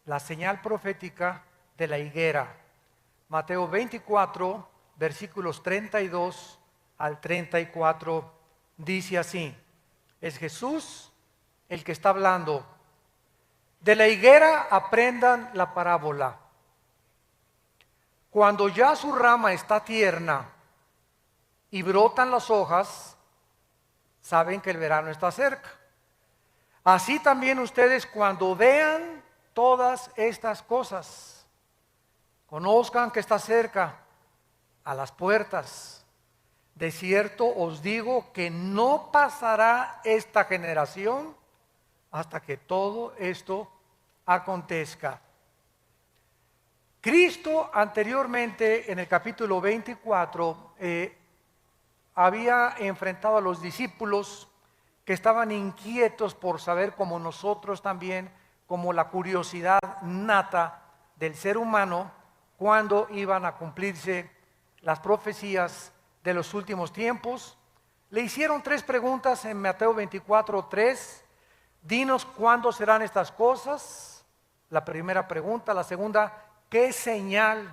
la señal profética de la higuera. Mateo 24, versículos 32 al 34, dice así. Es Jesús el que está hablando. De la higuera aprendan la parábola. Cuando ya su rama está tierna y brotan las hojas, saben que el verano está cerca. Así también ustedes, cuando vean todas estas cosas, conozcan que está cerca, a las puertas. De cierto os digo que no pasará esta generación hasta que todo esto acontezca. Cristo anteriormente, en el capítulo 24, había enfrentado a los discípulos que estaban inquietos por saber, como nosotros también, como la curiosidad nata del ser humano, cuándo iban a cumplirse las profecías de los últimos tiempos. Le hicieron 3 preguntas en Mateo 24:3. Dinos cuándo serán estas cosas. La primera pregunta. La segunda, ¿qué señal?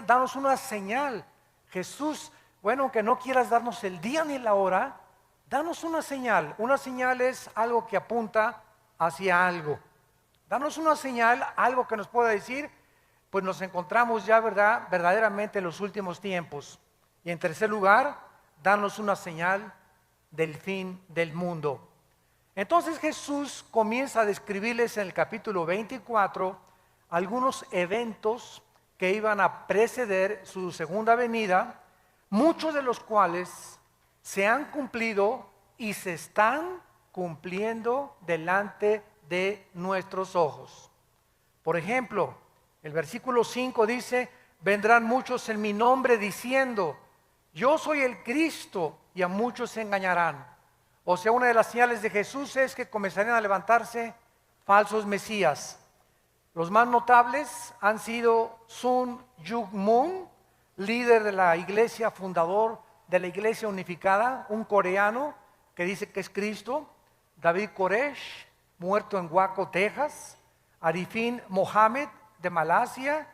Danos una señal. Jesús, bueno, que no quieras darnos el día ni la hora, danos una señal. Una señal es algo que apunta hacia algo. Danos una señal, algo que nos pueda decir, pues nos encontramos ya, ¿verdad?, verdaderamente en los últimos tiempos. Y en tercer lugar, danos una señal del fin del mundo. Entonces Jesús comienza a describirles en el capítulo 24 algunos eventos que iban a preceder su segunda venida, muchos de los cuales se han cumplido y se están cumpliendo delante de nuestros ojos. Por ejemplo, el versículo 5 dice: vendrán muchos en mi nombre diciendo, yo soy el Cristo, y a muchos se engañarán. O sea, una de las señales de Jesús es que comenzarían a levantarse falsos mesías. Los más notables han sido Sun Myung Moon, líder de la iglesia, fundador de la iglesia unificada, un coreano que dice que es Cristo; David Koresh, muerto en Waco, Texas; Arifin Mohammed, de Malasia;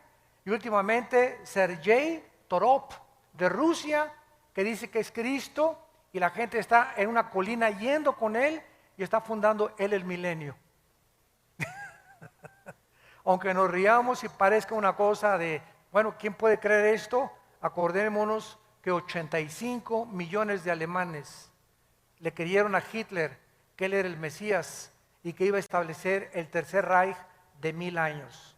y últimamente Sergei Torop, de Rusia, que dice que es Cristo, y la gente está en una colina yendo con él y está fundando él el milenio. Aunque nos riamos y parezca una cosa de, bueno, ¿quién puede creer esto? Acordémonos que 85 millones de alemanes le creyeron a Hitler que él era el Mesías y que iba a establecer el tercer Reich de 1000 años.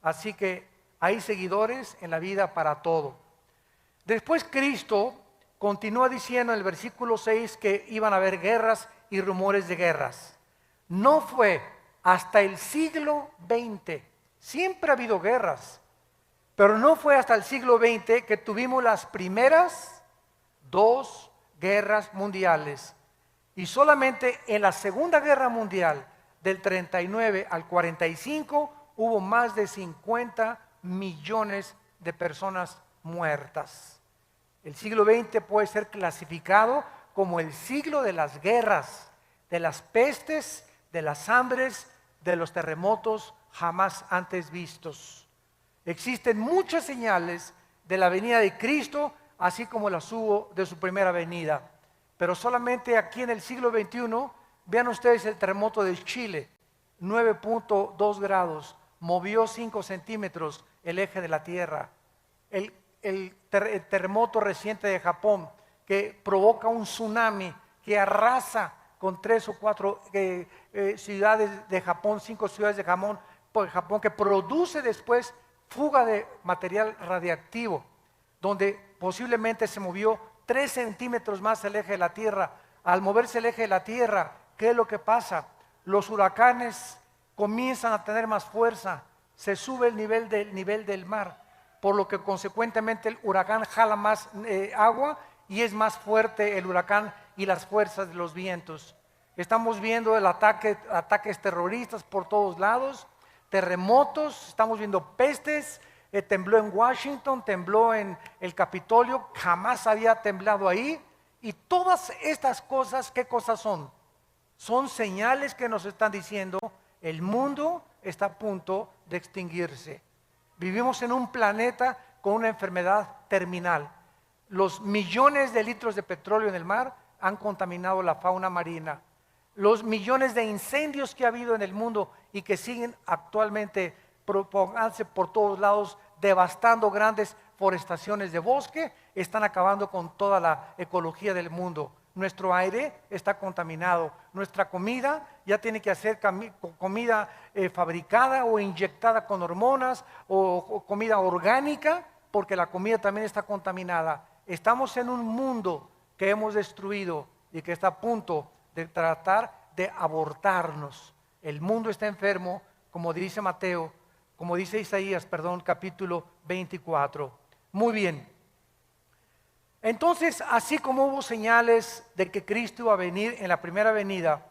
Así que hay seguidores en la vida para todo. Después Cristo continúa diciendo en el versículo 6 que iban a haber guerras y rumores de guerras. No fue hasta el siglo XX, siempre ha habido guerras, pero no fue hasta el siglo XX que tuvimos las primeras 2 guerras mundiales. Y solamente en la Segunda Guerra Mundial, del 39 al 45, hubo más de 50 millones de personas muertas. El siglo XX puede ser clasificado como el siglo de las guerras, de las pestes, de las hambres, de los terremotos jamás antes vistos. Existen muchas señales de la venida de Cristo, así como las hubo de su primera venida. Pero solamente aquí en el siglo XXI, vean ustedes el terremoto de Chile, 9.2 grados, movió 5 centímetros el eje de la Tierra. El terremoto reciente de Japón, que provoca un tsunami que arrasa con 3 o 4 ciudades de Japón, 5 ciudades de Japón, que produce después fuga de material radiactivo, donde posiblemente se movió 3 centímetros más el eje de la Tierra. Al moverse el eje de la Tierra, ¿qué es lo que pasa? Los huracanes comienzan a tener más fuerza, se sube el nivel del mar, por lo que consecuentemente el huracán jala más agua y es más fuerte el huracán y las fuerzas de los vientos. Estamos viendo ataques terroristas por todos lados, terremotos, estamos viendo pestes, tembló en Washington, tembló en el Capitolio, jamás había temblado ahí. Y todas estas cosas, ¿qué cosas son? Son señales que nos están diciendo: el mundo está a punto de extinguirse. Vivimos en un planeta con una enfermedad terminal. Los millones de litros de petróleo en el mar han contaminado la fauna marina. Los millones de incendios que ha habido en el mundo y que siguen actualmente propagándose por todos lados, devastando grandes forestaciones de bosque, están acabando con toda la ecología del mundo. Nuestro aire está contaminado, nuestra comida ya tiene que ser comida fabricada o inyectada con hormonas o comida orgánica, porque la comida también está contaminada. Estamos en un mundo que hemos destruido y que está a punto de tratar de abortarnos. El mundo está enfermo, como dice Mateo, como dice Isaías, perdón, capítulo 24. Muy bien. Entonces, así como hubo señales de que Cristo iba a venir en la primera venida,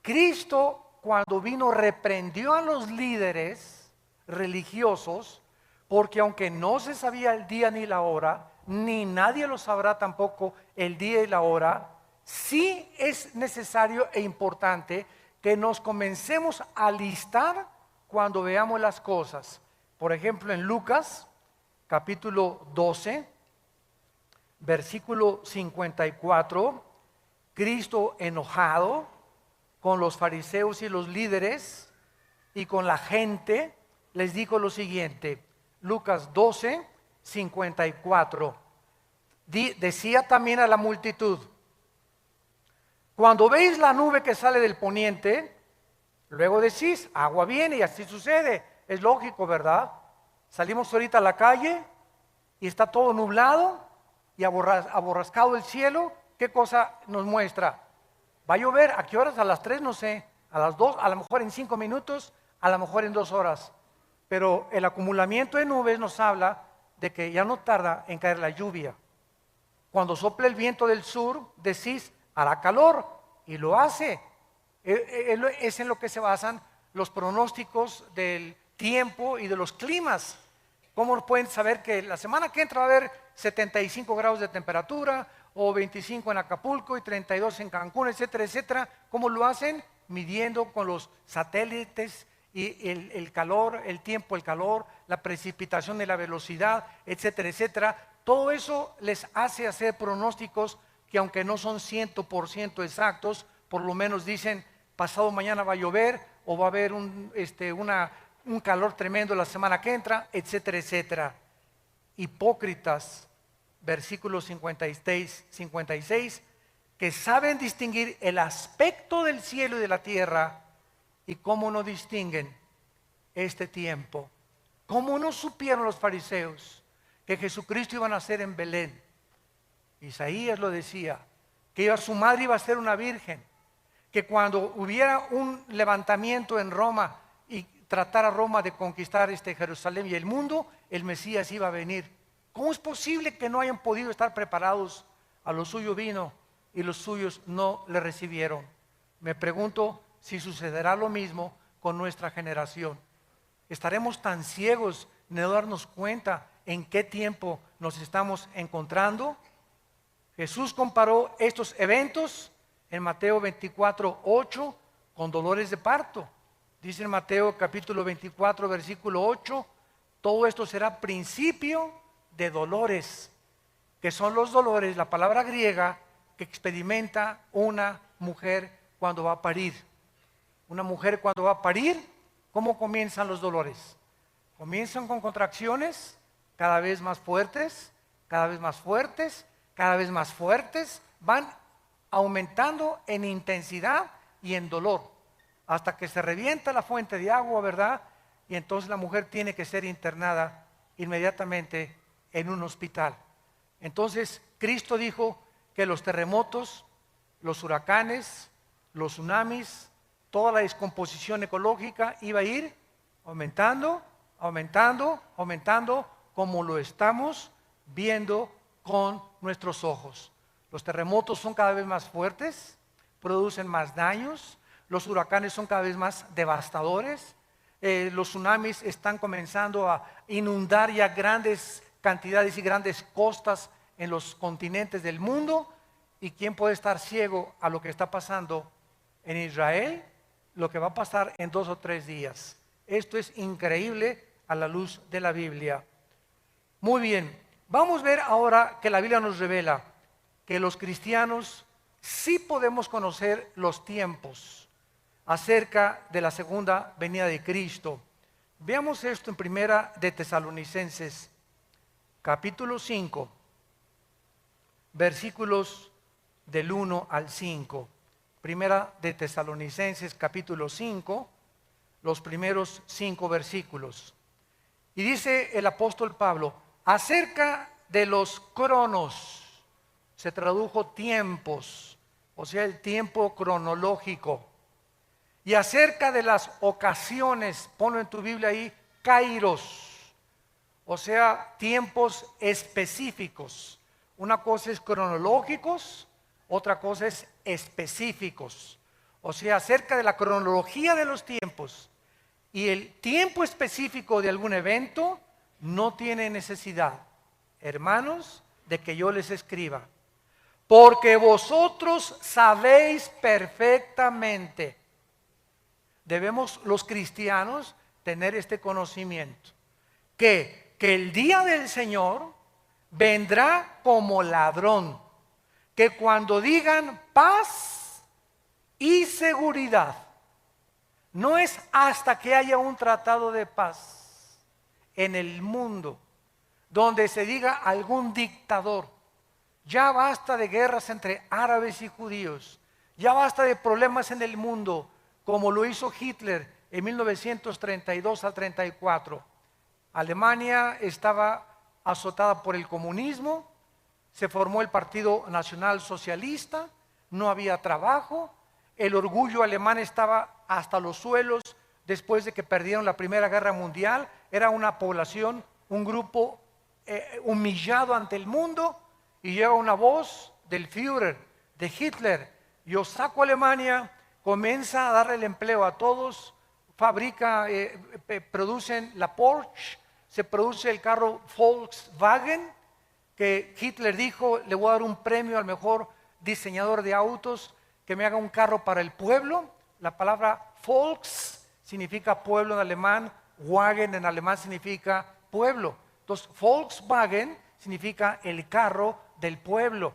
Cristo cuando vino reprendió a los líderes religiosos, porque aunque no se sabía el día ni la hora, ni nadie lo sabrá tampoco el día y la hora, sí es necesario e importante que nos comencemos a alistar cuando veamos las cosas. Por ejemplo, en Lucas, capítulo 12, versículo 54, Cristo enojado con los fariseos y los líderes y con la gente, les dijo lo siguiente, Lucas 12, 54, decía también a la multitud, cuando veis la nube que sale del poniente, luego decís, agua viene, y así sucede, es lógico, ¿verdad? Salimos ahorita a la calle y está todo nublado y aborrascado el cielo. ¿Qué cosa nos muestra? Va a llover. ¿A qué horas? A las 3, no sé, a las 2, a lo mejor en 5 minutos, a lo mejor en 2 horas. Pero el acumulamiento de nubes nos habla de que ya no tarda en caer la lluvia. Cuando sopla el viento del sur, decís, hará calor, y lo hace. Es en lo que se basan los pronósticos del tiempo y de los climas. ¿Cómo pueden saber que la semana que entra va a haber 75 grados de temperatura, o 25 en Acapulco y 32 en Cancún, etcétera, etcétera? ¿Cómo lo hacen? Midiendo con los satélites y el calor, el tiempo, el calor, la precipitación y la velocidad, etcétera, etcétera. Todo eso les hace hacer pronósticos que, aunque no son 100% exactos, por lo menos dicen, pasado mañana va a llover, o va a haber un calor tremendo la semana que entra, etcétera, etcétera. Hipócritas, versículos 56, que saben distinguir el aspecto del cielo y de la tierra, y cómo no distinguen este tiempo. ¿Cómo no supieron los fariseos que Jesucristo iba a nacer en Belén? Isaías lo decía, que su madre iba a ser una virgen, que cuando hubiera un levantamiento en Roma y tratara Roma de conquistar Jerusalén y el mundo, el Mesías iba a venir. ¿Cómo es posible que no hayan podido estar preparados? A lo suyo vino y los suyos no le recibieron. Me pregunto si sucederá lo mismo con nuestra generación. ¿Estaremos tan ciegos de no darnos cuenta en qué tiempo nos estamos encontrando? Jesús comparó estos eventos en Mateo 24:8 con dolores de parto. Dice en Mateo capítulo 24, versículo 8, todo esto será principio de dolores, que son los dolores, la palabra griega que experimenta una mujer cuando va a parir. Una mujer cuando va a parir, ¿cómo comienzan los dolores? Comienzan con contracciones cada vez más fuertes, cada vez más fuertes, cada vez más fuertes, van aumentando en intensidad y en dolor, hasta que se revienta la fuente de agua, ¿verdad? Y entonces la mujer tiene que ser internada inmediatamente en un hospital. Entonces Cristo dijo que los terremotos, los huracanes, los tsunamis, toda la descomposición ecológica iba a ir aumentando, aumentando, aumentando, como lo estamos viendo con nuestros ojos. Los terremotos son cada vez más fuertes, producen más daños, los huracanes son cada vez más devastadores, los tsunamis están comenzando a inundar ya grandes cantidades y grandes costas en los continentes del mundo. ¿Y quién puede estar ciego a lo que está pasando en Israel? Lo que va a pasar en 2 o 3 días. Esto es increíble a la luz de la Biblia. Muy bien, vamos a ver ahora que la Biblia nos revela que los cristianos sí podemos conocer los tiempos acerca de la segunda venida de Cristo. Veamos esto en Primera de Tesalonicenses, capítulo 5, versículos del 1 al 5. Primera de Tesalonicenses, capítulo 5, los primeros 5 versículos. Y dice el apóstol Pablo, acerca de los cronos, se tradujo tiempos, o sea, el tiempo cronológico. Y acerca de las ocasiones, ponlo en tu Biblia ahí, kairos, o sea, tiempos específicos. Una cosa es cronológicos, otra cosa es específicos. O sea, acerca de la cronología de los tiempos y el tiempo específico de algún evento, no tiene necesidad, hermanos, de que yo les escriba. Porque vosotros sabéis perfectamente. Debemos los cristianos tener este conocimiento, que el día del Señor vendrá como ladrón, que cuando digan paz y seguridad, no es hasta que haya un tratado de paz en el mundo, donde se diga algún dictador, ya basta de guerras entre árabes y judíos, ya basta de problemas en el mundo, como lo hizo Hitler en 1932 al 34. Alemania estaba azotada por el comunismo, se formó el Partido Nacional Socialista, no había trabajo, el orgullo alemán estaba hasta los suelos después de que perdieron la Primera Guerra Mundial, era una población, un grupo humillado ante el mundo, y llega una voz del Führer, de Hitler, yo saco a Alemania, comienza a darle el empleo a todos, fabrica, producen la Porsche, se produce el carro Volkswagen, que Hitler dijo, le voy a dar un premio al mejor diseñador de autos, que me haga un carro para el pueblo. La palabra Volks significa pueblo en alemán, Wagen en alemán significa pueblo. Entonces, Volkswagen significa el carro del pueblo.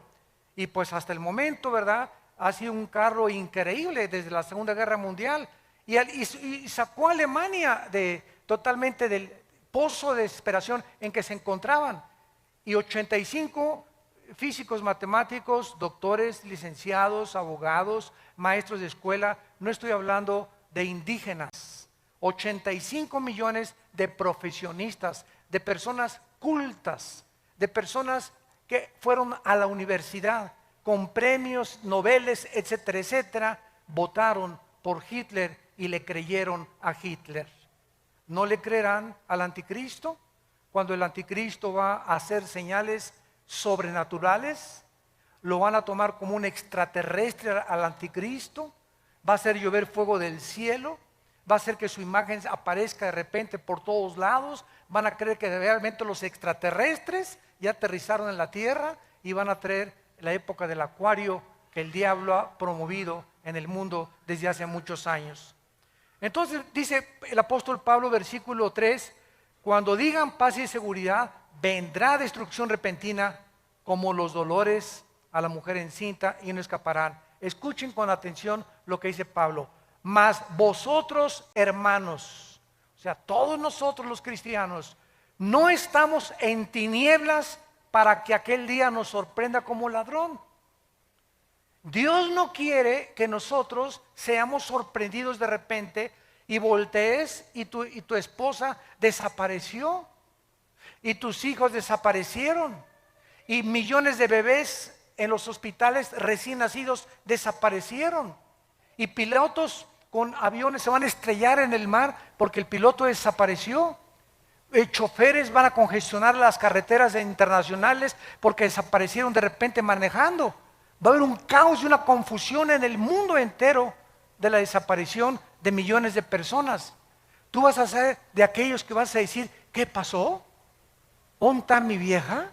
Y pues hasta el momento, ¿verdad?, ha sido un carro increíble desde la Segunda Guerra Mundial. Y sacó a Alemania totalmente del pozo de desesperación en que se encontraban. Y 85 físicos, matemáticos, doctores, licenciados, abogados, maestros de escuela, no estoy hablando de indígenas, 85 millones de profesionistas, de personas cultas, de personas que fueron a la universidad con premios, nobeles, etcétera, etcétera, votaron por Hitler y le creyeron a Hitler. ¿No le creerán al anticristo? Cuando el anticristo va a hacer señales sobrenaturales, lo van a tomar como un extraterrestre al anticristo, va a hacer llover fuego del cielo, va a hacer que su imagen aparezca de repente por todos lados, van a creer que realmente los extraterrestres ya aterrizaron en la tierra y van a traer la época del acuario que el diablo ha promovido en el mundo desde hace muchos años. Entonces dice el apóstol Pablo, versículo 3, cuando digan paz y seguridad, vendrá destrucción repentina como los dolores a la mujer encinta y no escaparán. Escuchen con atención lo que dice Pablo. Mas vosotros, hermanos, o sea, todos nosotros los cristianos, no estamos en tinieblas para que aquel día nos sorprenda como ladrón. Dios no quiere que nosotros seamos sorprendidos de repente y voltees y tu esposa desapareció y tus hijos desaparecieron y millones de bebés en los hospitales recién nacidos desaparecieron y pilotos con aviones se van a estrellar en el mar porque el piloto desapareció. Choferes van a congestionar las carreteras internacionales porque desaparecieron de repente manejando. Va a haber un caos y una confusión en el mundo entero de la desaparición de millones de personas. Tú vas a ser de aquellos que vas a decir, ¿qué pasó? ¿Dónde está mi vieja?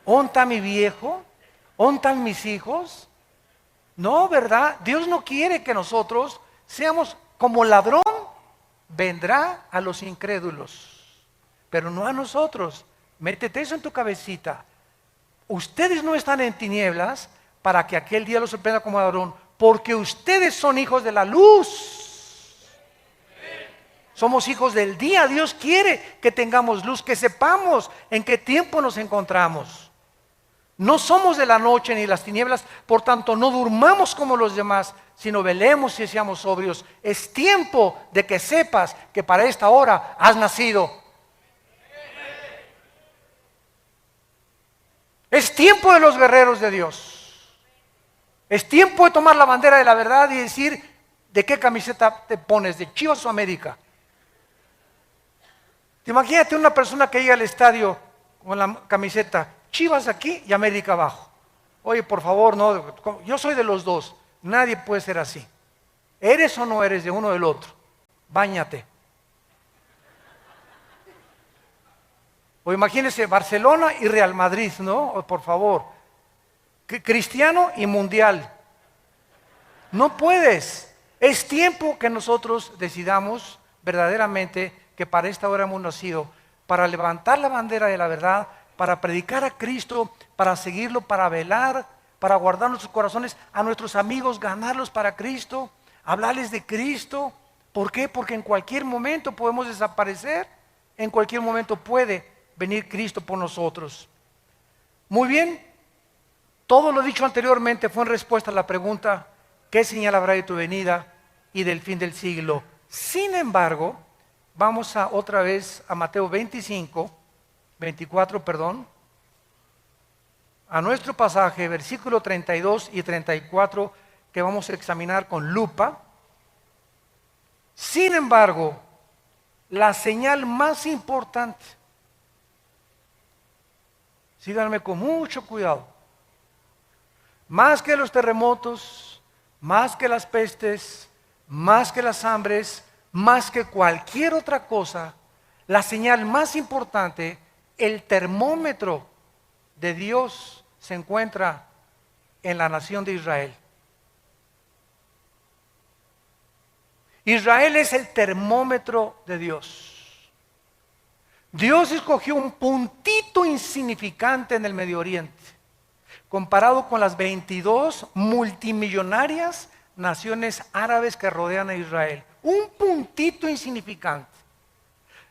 ¿Dónde está mi viejo? ¿Dónde están mis hijos? No, ¿verdad? Dios no quiere que nosotros seamos como ladrón. vendrá a los incrédulos, pero no a nosotros. Métete eso en tu cabecita. Ustedes no están en tinieblas para que aquel día los sorprenda como ladrón, porque ustedes son hijos de la luz. Somos hijos del día. Dios quiere que tengamos luz, que sepamos en qué tiempo nos encontramos. No somos de la noche ni las tinieblas, por tanto no durmamos como los demás, sino velemos y seamos sobrios. Es tiempo de que sepas que para esta hora has nacido. Es tiempo de los guerreros de Dios. Es tiempo de tomar la bandera de la verdad y decir de qué camiseta te pones, de Chivas o América. Imagínate una persona que llega al estadio con la camiseta Chivas aquí y América abajo. Oye, por favor, no, yo soy de los dos. Nadie puede ser así. ¿Eres o no eres de uno o del otro? Báñate. O imagínese Barcelona y Real Madrid, ¿no? O por favor. Cristiano y mundial. No puedes. Es tiempo que nosotros decidamos verdaderamente que para esta hora hemos nacido, para levantar la bandera de la verdad, para predicar a Cristo, para seguirlo, para velar, para guardar nuestros corazones, a nuestros amigos, ganarlos para Cristo, hablarles de Cristo. ¿Por qué? Porque en cualquier momento podemos desaparecer, en cualquier momento puede venir Cristo por nosotros. Muy bien, todo lo dicho anteriormente fue en respuesta a la pregunta, ¿qué señal habrá de tu venida y del fin del siglo? Sin embargo, vamos otra vez a Mateo 24, a nuestro pasaje, versículo 32 y 34, que vamos a examinar con lupa. Sin embargo, la señal más importante, síganme con mucho cuidado, más que los terremotos, más que las pestes, más que las hambres, más que cualquier otra cosa, la señal más importante, el termómetro de Dios se encuentra en la nación de Israel. Israel es el termómetro de Dios. Dios escogió un puntito insignificante en el Medio Oriente, comparado con las 22 multimillonarias naciones árabes que rodean a Israel. Un puntito insignificante.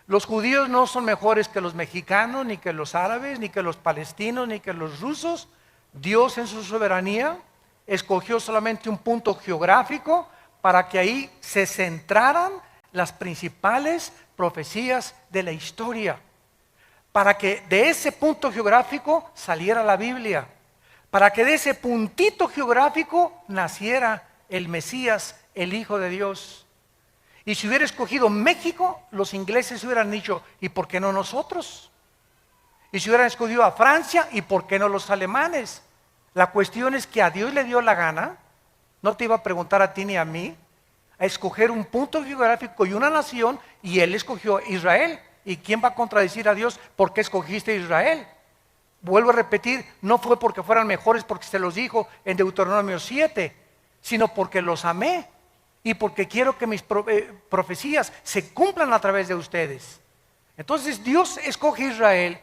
Los judíos no son mejores que los mexicanos, ni que los árabes, ni que los palestinos, ni que los rusos. Dios en su soberanía escogió solamente un punto geográfico para que ahí se centraran las principales profecías de la historia. Para que de ese punto geográfico saliera la Biblia. Para que de ese puntito geográfico naciera el Mesías, el Hijo de Dios. Y si hubiera escogido México, los ingleses hubieran dicho, ¿y por qué no nosotros? Y si hubieran escogido a Francia, ¿y por qué no los alemanes? La cuestión es que a Dios le dio la gana, no te iba a preguntar a ti ni a mí, a escoger un punto geográfico y una nación, y Él escogió Israel. ¿Y quién va a contradecir a Dios? ¿Por qué escogiste Israel? Vuelvo a repetir, no fue porque fueran mejores, porque se los dijo en Deuteronomio 7, sino porque los amé. Y porque quiero que mis profecías se cumplan a través de ustedes. Entonces Dios escoge Israel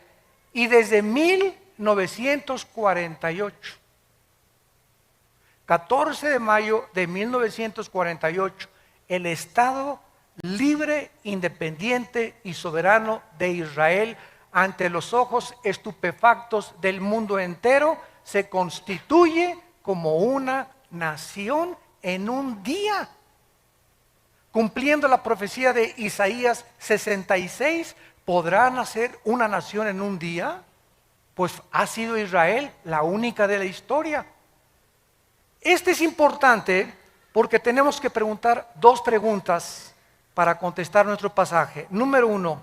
y desde 1948, 14 de mayo de 1948, el Estado libre, independiente y soberano de Israel, ante los ojos estupefactos del mundo entero, se constituye como una nación en un día. Cumpliendo la profecía de Isaías 66, ¿podrá nacer una nación en un día? Pues ha sido Israel la única de la historia. Este es importante porque tenemos que preguntar dos preguntas para contestar nuestro pasaje. Número 1,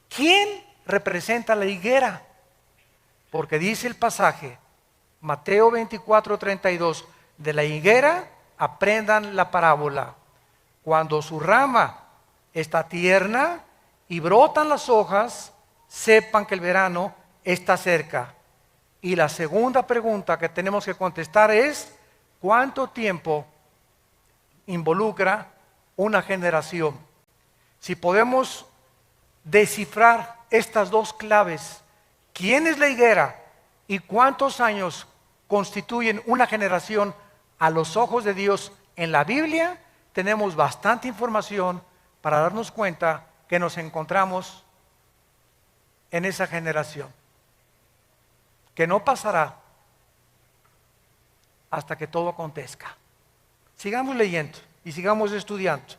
¿quién representa la higuera? Porque dice el pasaje, Mateo 24:32, de la higuera aprendan la parábola. Cuando su rama está tierna y brotan las hojas, sepan que el verano está cerca. Y la segunda pregunta que tenemos que contestar es, ¿cuánto tiempo involucra una generación? Si podemos descifrar estas dos claves, ¿quién es la higuera y cuántos años constituyen una generación a los ojos de Dios en la Biblia? Tenemos bastante información para darnos cuenta que nos encontramos en esa generación, que no pasará hasta que todo acontezca. Sigamos leyendo y sigamos estudiando.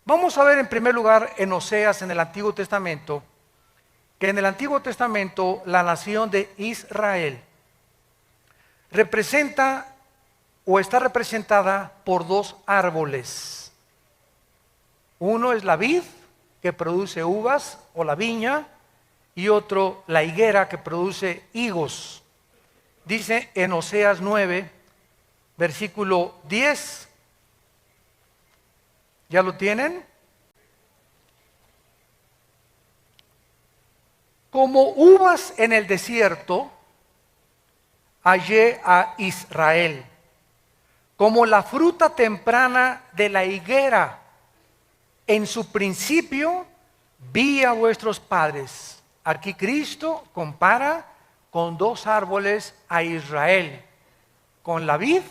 Vamos a ver en primer lugar en Oseas, en el Antiguo Testamento, que en el Antiguo Testamento la nación de Israel representa o está representada por dos árboles. Uno es la vid, que produce uvas, o la viña, y otro la higuera, que produce higos. Dice en Oseas 9, versículo 10, ¿ya lo tienen? Como uvas en el desierto, hallé a Israel, como la fruta temprana de la higuera. En su principio vi a vuestros padres. Aquí Cristo compara con dos árboles a Israel, con la vid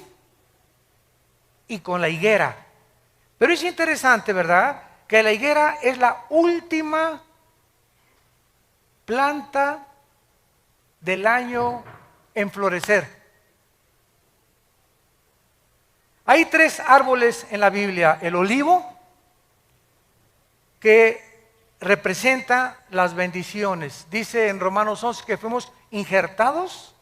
y con la higuera. Pero es interesante, ¿verdad?, que la higuera es la última planta del año en florecer. Hay tres árboles en la Biblia: el olivo, que representa las bendiciones. Dice en Romanos 11 que fuimos injertados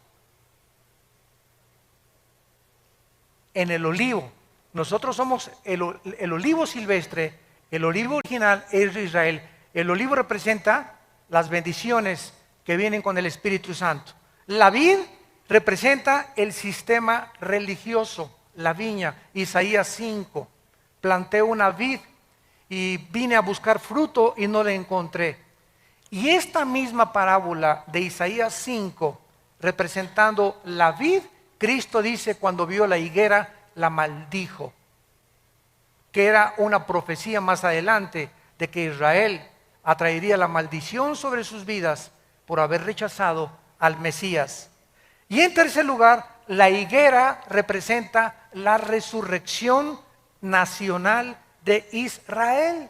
en el olivo. Nosotros somos el olivo silvestre, el olivo original es de Israel. El olivo representa las bendiciones que vienen con el Espíritu Santo. La vid representa el sistema religioso, la viña. Isaías 5, planté una vid y vine a buscar fruto y no la encontré. Y esta misma parábola de Isaías 5, representando la vid, Cristo dice cuando vio la higuera, la maldijo, que era una profecía más adelante de que Israel atraería la maldición sobre sus vidas por haber rechazado al Mesías. Y en tercer lugar, la higuera representa la resurrección nacional de Israel.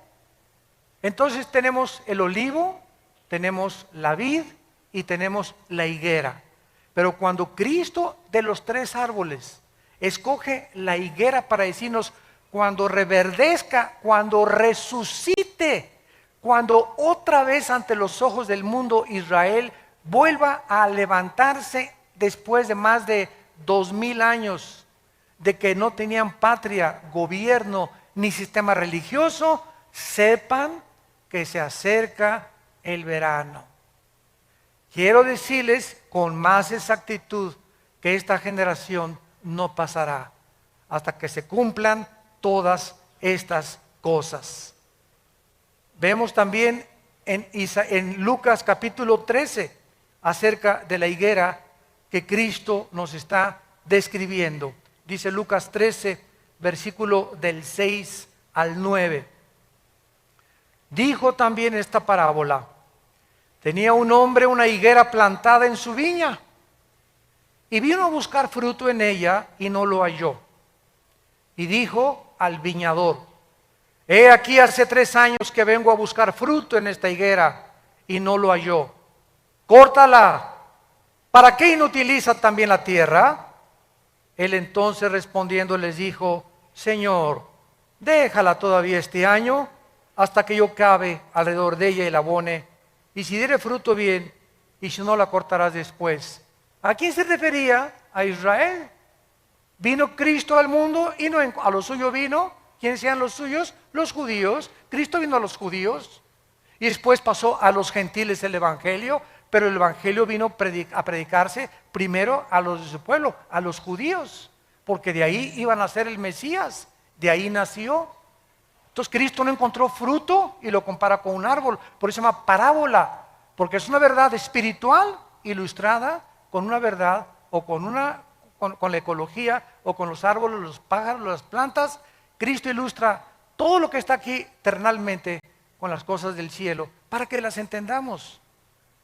Entonces tenemos el olivo, tenemos la vid y tenemos la higuera. Pero cuando Cristo, de los tres árboles, escoge la higuera para decirnos, cuando reverdezca, cuando resucite, cuando otra vez ante los ojos del mundo Israel vuelva a levantarse después de más de 2000 años de que no tenían patria, gobierno ni sistema religioso, sepan que se acerca el verano. Quiero decirles con más exactitud que esta generación no pasará hasta que se cumplan todas estas cosas. Vemos también en Lucas capítulo 13 acerca de la higuera que Cristo nos está describiendo. Dice Lucas 13, versículo del 6 al 9. Dijo también esta parábola: tenía un hombre una higuera plantada en su viña y vino a buscar fruto en ella y no lo halló. Y dijo al viñador: he aquí hace 3 años que vengo a buscar fruto en esta higuera y no lo halló. Córtala. ¿Para qué inutiliza también la tierra? Él entonces respondiendo les dijo: Señor, déjala todavía este año hasta que yo cabe alrededor de ella y la abone, y si diere fruto bien, y si no la cortarás después. ¿A quién se refería? A Israel. Vino Cristo al mundo y no a los suyos vino. ¿Quiénes eran los suyos? Los judíos. Cristo vino a los judíos y después pasó a los gentiles el evangelio, pero el evangelio vino a predicarse primero a los de su pueblo, a los judíos, porque de ahí iban a ser el Mesías, de ahí nació. Entonces Cristo no encontró fruto y lo compara con un árbol, por eso se llama parábola, porque es una verdad espiritual ilustrada con una verdad o con la ecología o con los árboles, los pájaros, las plantas. Cristo ilustra todo lo que está aquí terrenalmente con las cosas del cielo para que las entendamos.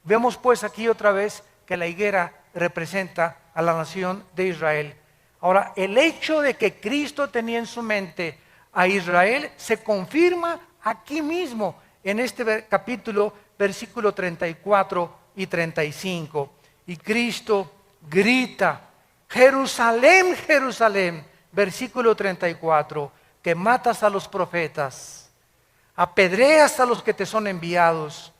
Vemos pues aquí otra vez que la higuera representa a la nación de Israel. Ahora, el hecho de que Cristo tenía en su mente a Israel se confirma aquí mismo en este capítulo, versículo 34 y 35. Y Cristo grita: Jerusalén, Jerusalén, versículo 34, que matas a los profetas, apedreas a los que te son enviados.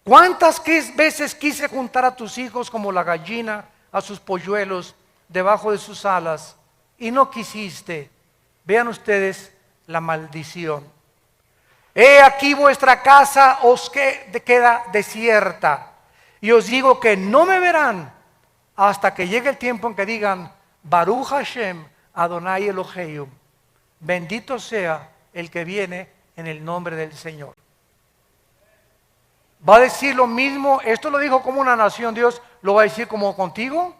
¿Cuántas veces quise juntar a tus hijos como la gallina a sus polluelos debajo de sus alas, y no quisiste? Vean ustedes la maldición. He aquí vuestra casa os queda desierta, y os digo que no me verán hasta que llegue el tiempo en que digan: Baruch Hashem Adonai Elohim, bendito sea el que viene en el nombre del Señor. ¿Va a decir lo mismo? Esto lo dijo como una nación, Dios lo va a decir como contigo.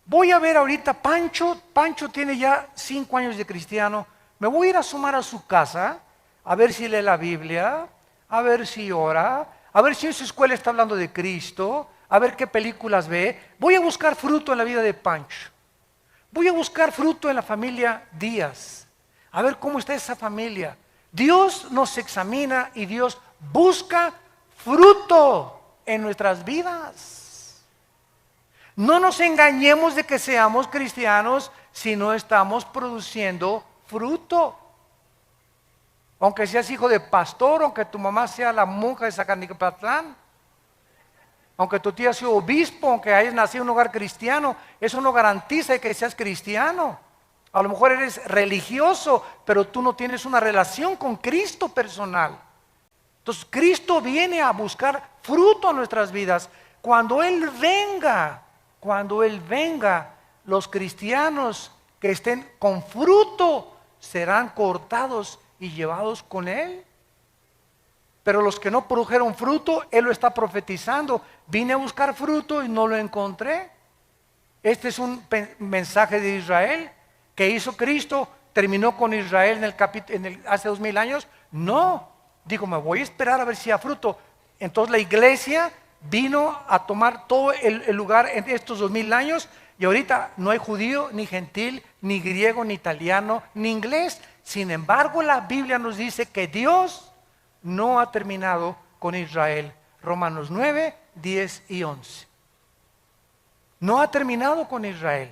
Voy a ver ahorita, Pancho tiene ya 5 años de cristiano, me voy a ir a asomar a su casa, a ver si lee la Biblia, a ver si ora, a ver si en su escuela está hablando de Cristo, a ver qué películas ve. Voy a buscar fruto en la vida de Pancho. Voy a buscar fruto en la familia Díaz, a ver cómo está esa familia. Dios nos examina y Dios busca fruto en nuestras vidas. No nos engañemos de que seamos cristianos si no estamos produciendo fruto. Aunque seas hijo de pastor, aunque tu mamá sea la monja de Zacanicapatlán, aunque tu tía sea obispo, aunque hayas nacido en un hogar cristiano, eso no garantiza que seas cristiano. A lo mejor eres religioso, pero tú no tienes una relación con Cristo personal. Entonces Cristo viene a buscar fruto en nuestras vidas. Cuando Él venga, los cristianos que estén con fruto serán cortados y llevados con Él. Pero los que no produjeron fruto, Él lo está profetizando. Vine a buscar fruto y no lo encontré. Este es un mensaje de Israel que hizo Cristo. ¿Terminó con Israel hace 2000 años? No. Digo, me voy a esperar a ver si hay fruto. Entonces la iglesia vino a tomar todo el lugar en estos 2000 años, y ahorita no hay judío, ni gentil, ni griego, ni italiano, ni inglés. Sin embargo, la Biblia nos dice que Dios no ha terminado con Israel. Romanos 9, 10 y 11. No ha terminado con Israel.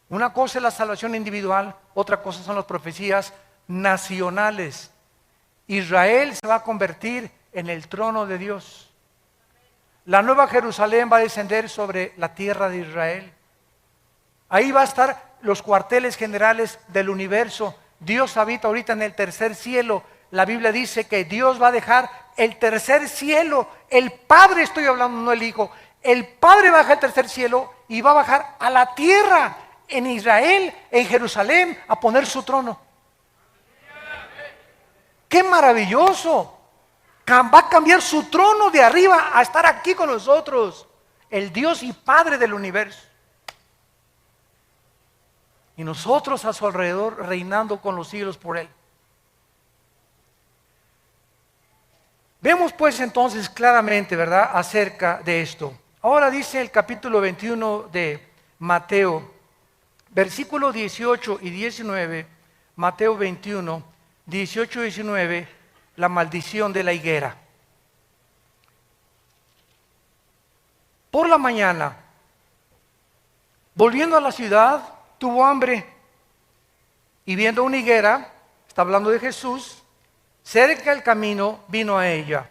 Una cosa es la salvación individual, otra cosa son las profecías nacionales. Israel se va a convertir en el trono de Dios. La nueva Jerusalén va a descender sobre la tierra de Israel. Ahí va a estar los cuarteles generales del universo. Dios habita ahorita en el tercer cielo. La Biblia dice que Dios va a dejar el tercer cielo. El Padre, estoy hablando, no el Hijo. El Padre baja al tercer cielo y va a bajar a la tierra, en Israel, en Jerusalén, a poner su trono. ¡Qué maravilloso! Va a cambiar su trono de arriba a estar aquí con nosotros, el Dios y Padre del universo. Y nosotros a su alrededor reinando con los siglos por Él. Vemos pues entonces claramente, ¿verdad?, acerca de esto. Ahora dice el capítulo 21 de Mateo, versículos 18 y 19, Mateo 21, 18 y 19, la maldición de la higuera. Por la mañana, volviendo a la ciudad, tuvo hambre, y viendo una higuera, está hablando de Jesús, cerca del camino, vino a ella.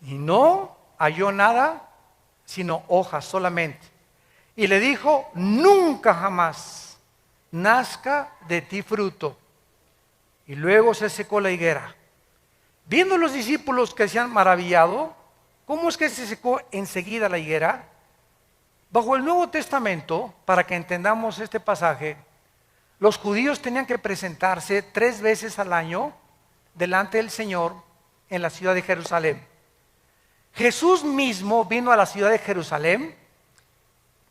Y no halló nada, sino hojas solamente. Y le dijo: nunca jamás nazca de ti fruto. Y luego se secó la higuera. Viendo los discípulos que se han maravillado, ¿cómo es que se secó enseguida la higuera? Bajo el Nuevo Testamento, para que entendamos este pasaje, los judíos tenían que presentarse 3 veces al año delante del Señor en la ciudad de Jerusalén. Jesús mismo vino a la ciudad de Jerusalén,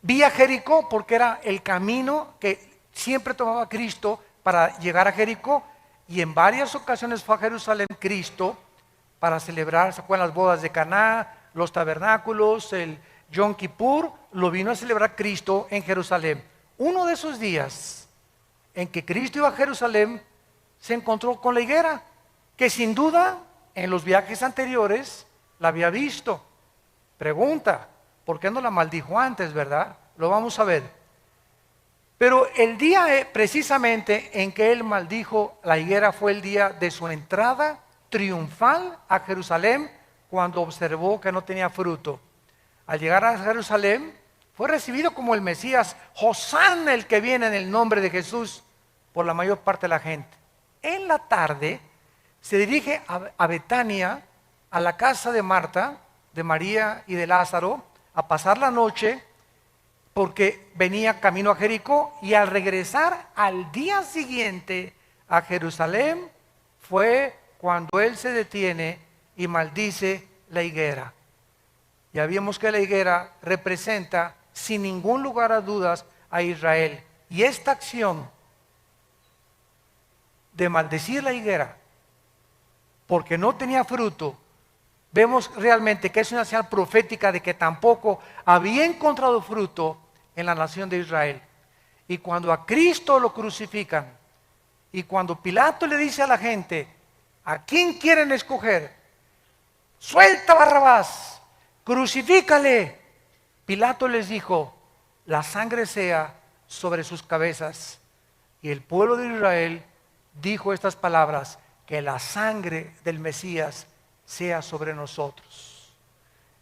vía Jericó, porque era el camino que siempre tomaba Cristo para llegar a Jericó. Y en varias ocasiones fue a Jerusalén Cristo para celebrar, ¿se acuerdan las bodas de Caná, los tabernáculos, el Yom Kippur? Lo vino a celebrar Cristo en Jerusalén. Uno de esos días en que Cristo iba a Jerusalén, se encontró con la higuera, que sin duda en los viajes anteriores la había visto. Pregunta, ¿por qué no la maldijo antes, verdad? Lo vamos a ver. Pero el día precisamente en que él maldijo la higuera fue el día de su entrada triunfal a Jerusalén, cuando observó que no tenía fruto. Al llegar a Jerusalén, fue recibido como el Mesías, Hosana, el que viene en el nombre de Jesús, por la mayor parte de la gente. En la tarde se dirige a Betania, a la casa de Marta, de María y de Lázaro, a pasar la noche, porque venía camino a Jericó, y al regresar al día siguiente a Jerusalén, fue cuando él se detiene y maldice la higuera. Ya vimos que la higuera representa, sin ningún lugar a dudas, a Israel. Y esta acción de maldecir la higuera, porque no tenía fruto, vemos realmente que es una señal profética de que tampoco había encontrado fruto en la nación de Israel. Y cuando a Cristo lo crucifican, y cuando Pilato le dice a la gente, ¿a quién quieren escoger? Suelta a Barrabás, crucifícale. Pilato les dijo, la sangre sea sobre sus cabezas. Y el pueblo de Israel dijo estas palabras, que la sangre del Mesías sea sobre nosotros.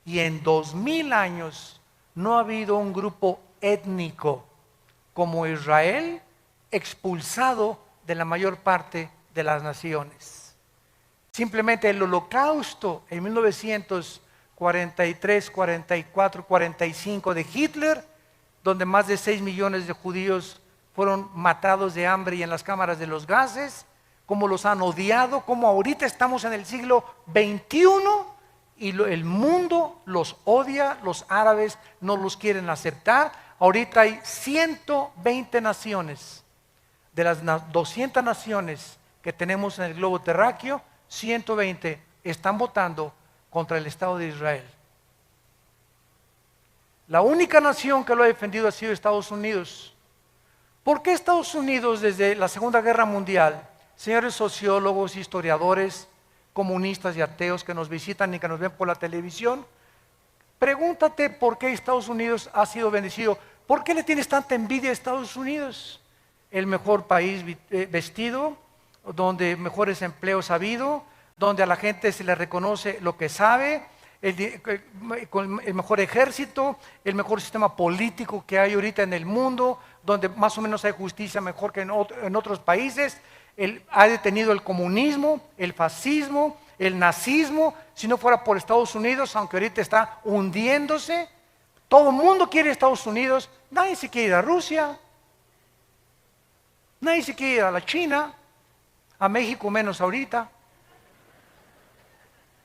Y en 2000 años no ha habido un grupo étnico como Israel expulsado de la mayor parte de las naciones. Simplemente el holocausto en 1943, 44, 45 de Hitler, donde más de 6 millones de judíos fueron matados de hambre y en las cámaras de los gases, como los han odiado, como ahorita estamos en el siglo XXI y el mundo los odia, los árabes no los quieren aceptar. Ahorita hay 120 naciones, de las 200 naciones que tenemos en el globo terráqueo, 120 están votando contra el Estado de Israel. La única nación que lo ha defendido ha sido Estados Unidos. ¿Por qué Estados Unidos desde la Segunda Guerra Mundial? Señores sociólogos, historiadores, comunistas y ateos que nos visitan y que nos ven por la televisión, pregúntate por qué Estados Unidos ha sido bendecido. ¿Por qué le tienes tanta envidia a Estados Unidos? El mejor país vestido, donde mejores empleos ha habido, donde a la gente se le reconoce lo que sabe, con el mejor ejército, el mejor sistema político que hay ahorita en el mundo, donde más o menos hay justicia mejor que en otros países. Ha detenido el comunismo, el fascismo, el nazismo. Si no fuera por Estados Unidos, aunque ahorita está hundiéndose, todo el mundo quiere Estados Unidos. Nadie se quiere ir a Rusia, nadie se quiere ir a la China, a México menos ahorita.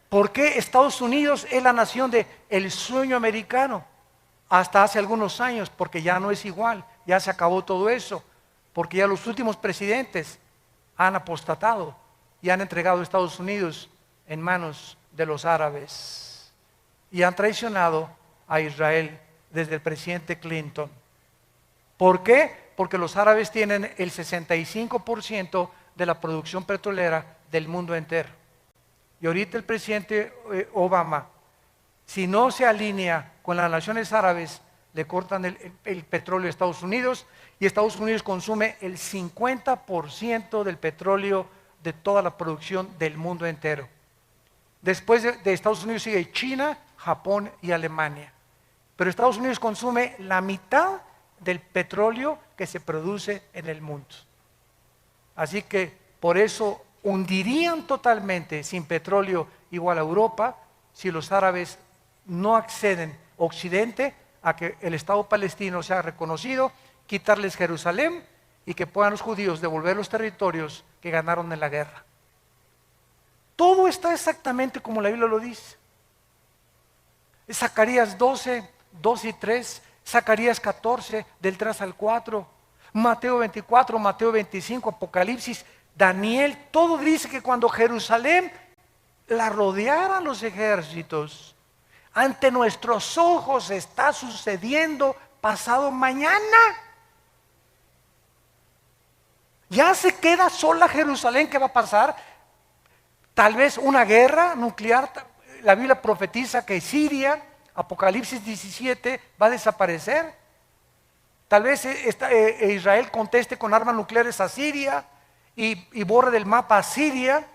¿Por qué Estados Unidos es la nación del sueño americano? Hasta hace algunos años, porque ya no es igual, ya se acabó todo eso, porque ya los últimos presidentes han apostatado y han entregado a Estados Unidos en manos de los árabes y han traicionado a Israel desde el presidente Clinton. ¿Por qué? Porque los árabes tienen el 65% de la producción petrolera del mundo entero. Y ahorita el presidente Obama, si no se alinea con las naciones árabes, le cortan el petróleo a Estados Unidos, y Estados Unidos consume el 50% del petróleo de toda la producción del mundo entero. Después de Estados Unidos sigue China, Japón y Alemania. Pero Estados Unidos consume la mitad del petróleo que se produce en el mundo. Así que por eso hundirían totalmente sin petróleo igual a Europa si los árabes no acceden, Occidente, a que el Estado palestino sea reconocido, quitarles Jerusalén y que puedan los judíos devolver los territorios que ganaron en la guerra. Todo está exactamente como la Biblia lo dice. Zacarías 12, 2 y 3, Zacarías 14, del 3 al 4, Mateo 24, Mateo 25, Apocalipsis, Daniel, todo dice que cuando Jerusalén la rodearan los ejércitos, ante nuestros ojos está sucediendo pasado mañana. Ya se queda sola Jerusalén. ¿Qué va a pasar? Tal vez una guerra nuclear. La Biblia profetiza que Siria, Apocalipsis 17, va a desaparecer. Tal vez Israel conteste con armas nucleares a Siria y borre del mapa a Siria,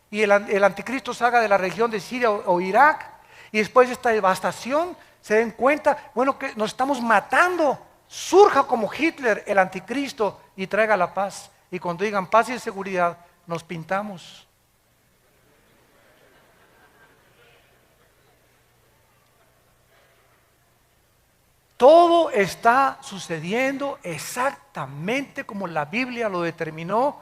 y el anticristo salga de la región de Siria o Irak, y después de esta devastación se den cuenta, bueno, que nos estamos matando, surja como Hitler el anticristo y traiga la paz. Y cuando digan paz y seguridad, nos pintamos. Todo está sucediendo exactamente como la Biblia lo determinó.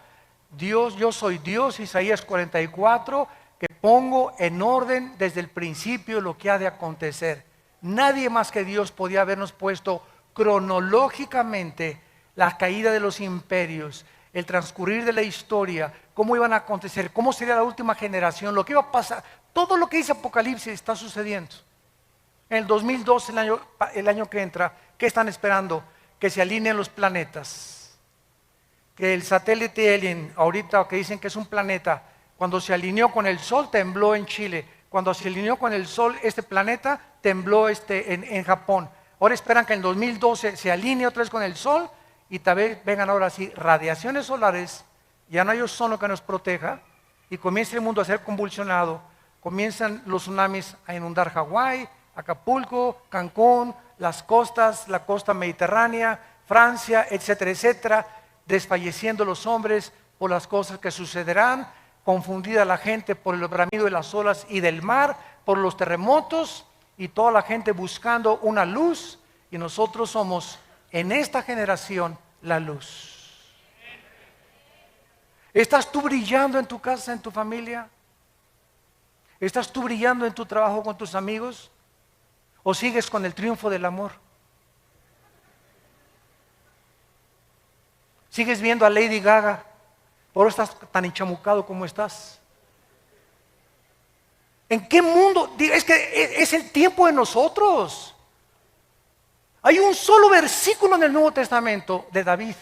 Dios, yo soy Dios, Isaías 44, que pongo en orden desde el principio lo que ha de acontecer. Nadie más que Dios podía habernos puesto cronológicamente la caída de los imperios, el transcurrir de la historia, cómo iban a acontecer, cómo sería la última generación, lo que iba a pasar. Todo lo que dice Apocalipsis está sucediendo. En el 2012, el año que entra, ¿qué están esperando? Que se alineen los planetas. Que el satélite Alien, ahorita que dicen que es un planeta, cuando se alineó con el Sol, tembló en Chile. Cuando se alineó con el Sol, este planeta, tembló en Japón. Ahora esperan que en el 2012 se alinee otra vez con el Sol y tal vez vengan ahora sí radiaciones solares, ya no hay ozono que nos proteja, y comienza el mundo a ser convulsionado. Comienzan los tsunamis a inundar Hawái, Acapulco, Cancún, las costas, la costa mediterránea, Francia, etcétera, etcétera, desfalleciendo los hombres por las cosas que sucederán, confundida la gente por el bramido de las olas y del mar, por los terremotos, y toda la gente buscando una luz, y nosotros somos en esta generación la luz. ¿Estás tú brillando en tu casa, en tu familia? ¿Estás tú brillando en tu trabajo con tus amigos? ¿O sigues con el triunfo del amor? ¿Sigues viendo a Lady Gaga? ¿Por eso estás tan enchamucado como estás? ¿En qué mundo? Es que es el tiempo de nosotros. Hay un solo versículo en el Nuevo Testamento de David.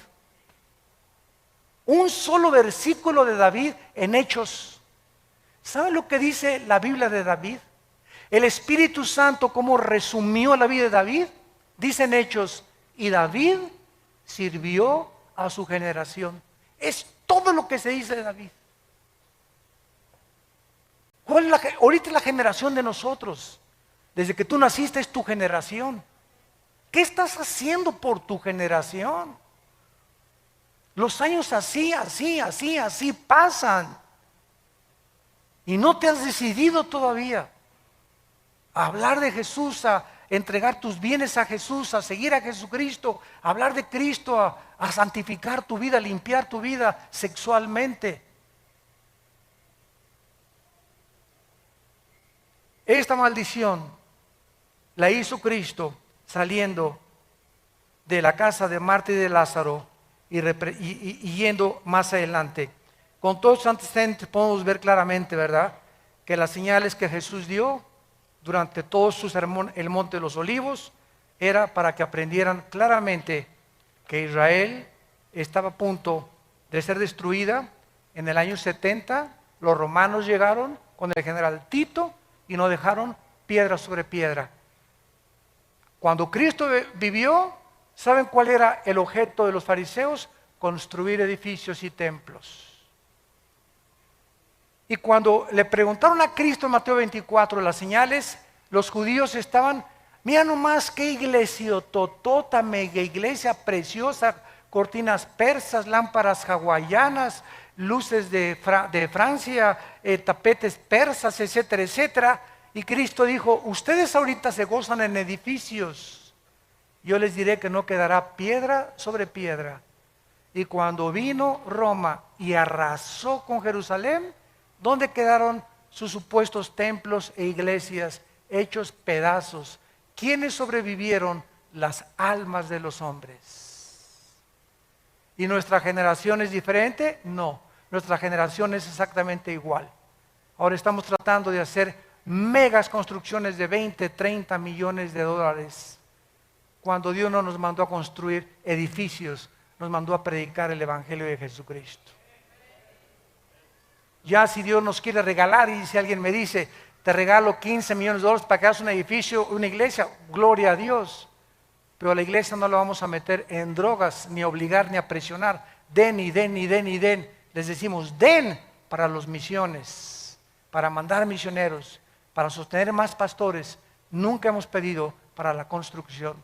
Un solo versículo de David en Hechos. ¿Saben lo que dice la Biblia de David? El Espíritu Santo, ¿cómo resumió la vida de David? Dice en Hechos, y David sirvió a su generación. Es todo lo que se dice de David. ¿Cuál es ahorita es la generación de nosotros? Desde que tú naciste es tu generación. ¿Qué estás haciendo por tu generación? Los años así pasan. Y no te has decidido todavía a hablar de Jesús, a entregar tus bienes a Jesús, a seguir a Jesucristo, a hablar de Cristo, a santificar tu vida, a limpiar tu vida sexualmente. Esta maldición la hizo Cristo saliendo de la casa de Marta y de Lázaro y yendo más adelante. Con todos los antecedentes podemos ver claramente, ¿verdad?, que las señales que Jesús dio durante todo su sermón, el Monte de los Olivos, era para que aprendieran claramente que Israel estaba a punto de ser destruida. En el año 70, los romanos llegaron con el general Tito y no dejaron piedra sobre piedra. Cuando Cristo vivió, ¿saben cuál era el objeto de los fariseos? Construir edificios y templos. Y cuando le preguntaron a Cristo en Mateo 24 las señales, los judíos estaban, mira nomás qué iglesia totota, mega iglesia preciosa, cortinas persas, lámparas hawaianas, luces de Francia, tapetes persas, etcétera, etcétera. Y Cristo dijo, ustedes ahorita se gozan en edificios, yo les diré que no quedará piedra sobre piedra. Y cuando vino Roma y arrasó con Jerusalén, ¿dónde quedaron sus supuestos templos e iglesias hechos pedazos? ¿Quiénes sobrevivieron? Las almas de los hombres. ¿Y nuestra generación es diferente? No. nuestra generación es exactamente igual. Ahora estamos tratando de hacer megas construcciones de 20, 30 millones de dólares. Cuando Dios no nos mandó a construir edificios, nos mandó a predicar el Evangelio de Jesucristo. Ya si Dios nos quiere regalar, y si alguien me dice, te regalo 15 millones de dólares para que hagas un edificio, una iglesia, gloria a Dios. Pero a la iglesia no la vamos a meter en drogas, ni a obligar, ni a presionar. Den y den y den y den. Les decimos, den para las misiones, para mandar misioneros, para sostener más pastores. Nunca hemos pedido para la construcción.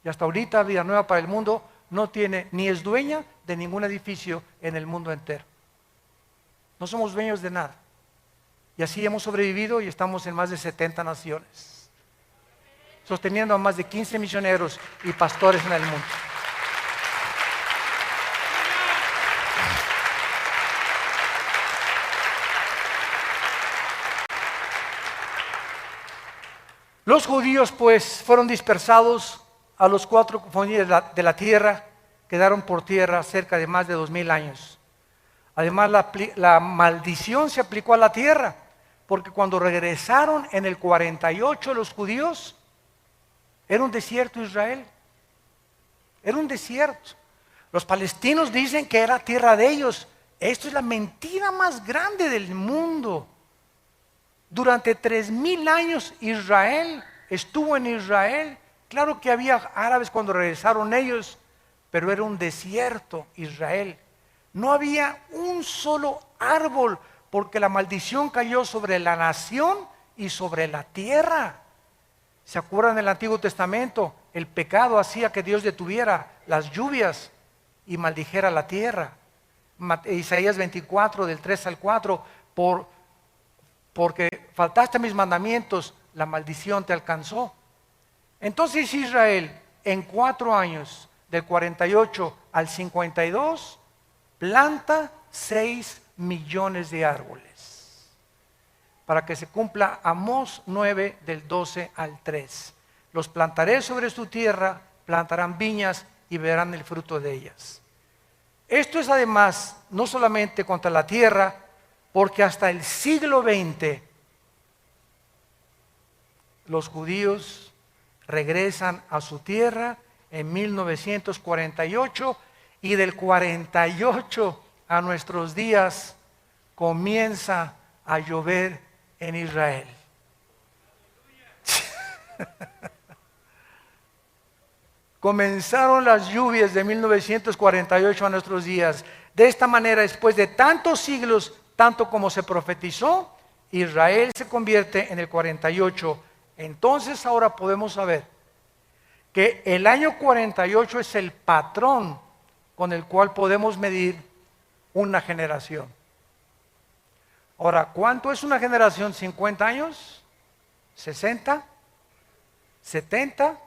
Y hasta ahorita Vida Nueva para el Mundo no tiene, ni es dueña de ningún edificio en el mundo entero. No somos dueños de nada. Y así hemos sobrevivido y estamos en más de 70 naciones, sosteniendo a más de 15 misioneros y pastores en el mundo. Los judíos pues fueron dispersados a los 4 confines de la tierra, quedaron por tierra cerca de más de 2000 años. Además la maldición se aplicó a la tierra, porque cuando regresaron en el 48 los judíos, era un desierto Israel, era un desierto. Los palestinos dicen que era tierra de ellos. Esto es la mentira más grande del mundo. Durante 3000 años Israel estuvo en Israel. Claro que había árabes cuando regresaron ellos, pero era un desierto Israel. No había un solo árbol, porque la maldición cayó sobre la nación y sobre la tierra. ¿Se acuerdan del Antiguo Testamento? El pecado hacía que Dios detuviera las lluvias y maldijera la tierra. Isaías 24, del 3 al 4, porque faltaste a mis mandamientos, la maldición te alcanzó. Entonces Israel, en 4 años, del 48 al 52, planta 6 millones de árboles, para que se cumpla Amós 9, del 12 al 3. Los plantaré sobre su tierra, plantarán viñas y verán el fruto de ellas. Esto es además no solamente contra la tierra, porque hasta el siglo XX los judíos regresan a su tierra en 1948, y del 48 a nuestros días comienza a llover en Israel. Comenzaron las lluvias de 1948 a nuestros días. De esta manera, después de tantos siglos, tanto como se profetizó, Israel se convierte en el 48. Entonces ahora podemos saber que el año 48 es el patrón con el cual podemos medir una generación. Ahora, ¿cuánto es una generación? ¿50 años? ¿60? ¿70?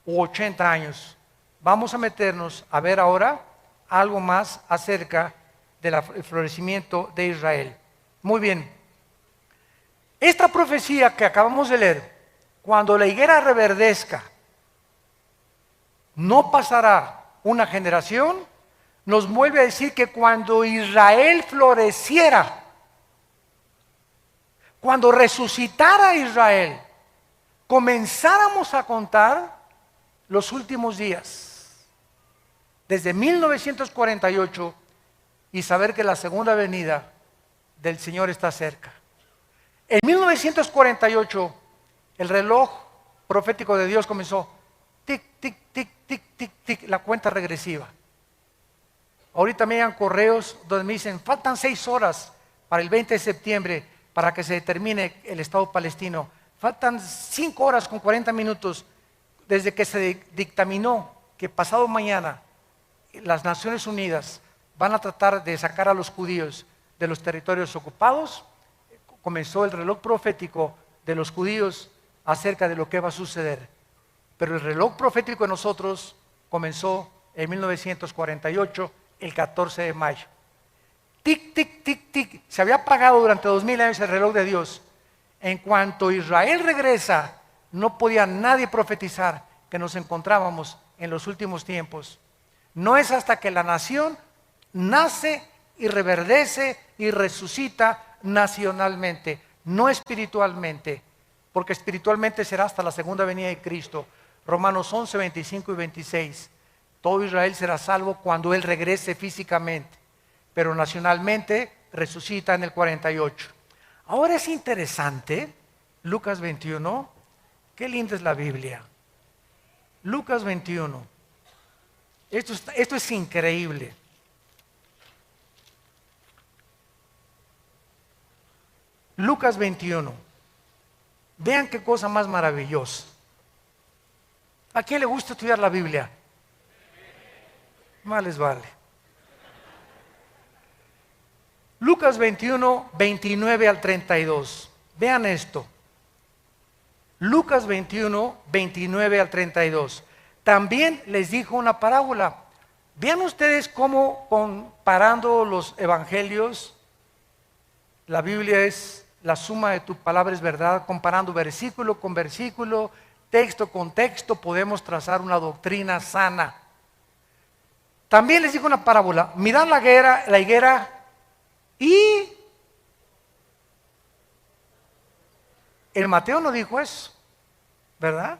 ¿U 80 años? Vamos a meternos a ver ahora algo más acerca del florecimiento de Israel. Muy bien. Esta profecía que acabamos de leer, cuando la higuera reverdezca, no pasará una generación, nos vuelve a decir que cuando Israel floreciera, cuando resucitara Israel, comenzáramos a contar los últimos días, desde 1948, y saber que la segunda venida del Señor está cerca. En 1948, el reloj profético de Dios comenzó, tic, tic, tic, tic, tic, tic, la cuenta regresiva. Ahorita me llegan correos donde me dicen, faltan 6 horas para el 20 de septiembre para que se determine el Estado palestino. Faltan 5 horas con 40 minutos desde que se dictaminó que pasado mañana las Naciones Unidas van a tratar de sacar a los judíos de los territorios ocupados. Comenzó el reloj profético de los judíos acerca de lo que va a suceder. Pero el reloj profético de nosotros comenzó en 1948, el 14 de mayo. Tic, tic, tic, tic. Se había apagado durante 2000 años el reloj de Dios. En cuanto Israel regresa, no podía nadie profetizar que nos encontrábamos en los últimos tiempos. No es hasta que la nación nace y reverdece y resucita nacionalmente, no espiritualmente, porque espiritualmente será hasta la segunda venida de Cristo. Romanos 11, 25 y 26. Todo Israel será salvo cuando Él regrese físicamente, pero nacionalmente resucita en el 48. Ahora es interesante, Lucas 21, qué linda es la Biblia. Lucas 21, esto es increíble. Lucas 21, vean qué cosa más maravillosa. ¿A quién le gusta estudiar la Biblia? Más les vale. Lucas 21, 29 al 32. Vean esto. Lucas 21, 29 al 32. También les dijo una parábola. Vean ustedes cómo comparando los evangelios, la Biblia es la suma de tu palabra es verdad, comparando versículo con versículo, texto con texto, podemos trazar una doctrina sana. También les digo una parábola, mirad la higuera y el Mateo no dijo eso, ¿verdad?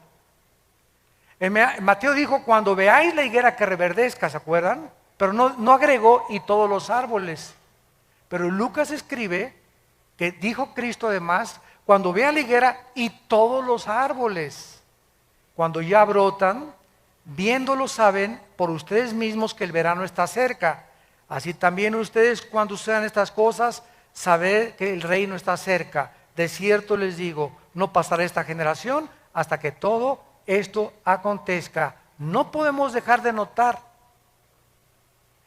El Mateo dijo, cuando veáis la higuera que reverdezca, ¿se acuerdan? Pero no agregó, y todos los árboles. Pero Lucas escribe que dijo Cristo además, cuando vea la higuera y todos los árboles, cuando ya brotan, viéndolo saben por ustedes mismos que el verano está cerca. Así también ustedes cuando sucedan estas cosas, sabed que el reino está cerca. De cierto les digo, no pasará esta generación hasta que todo esto acontezca. No podemos dejar de notar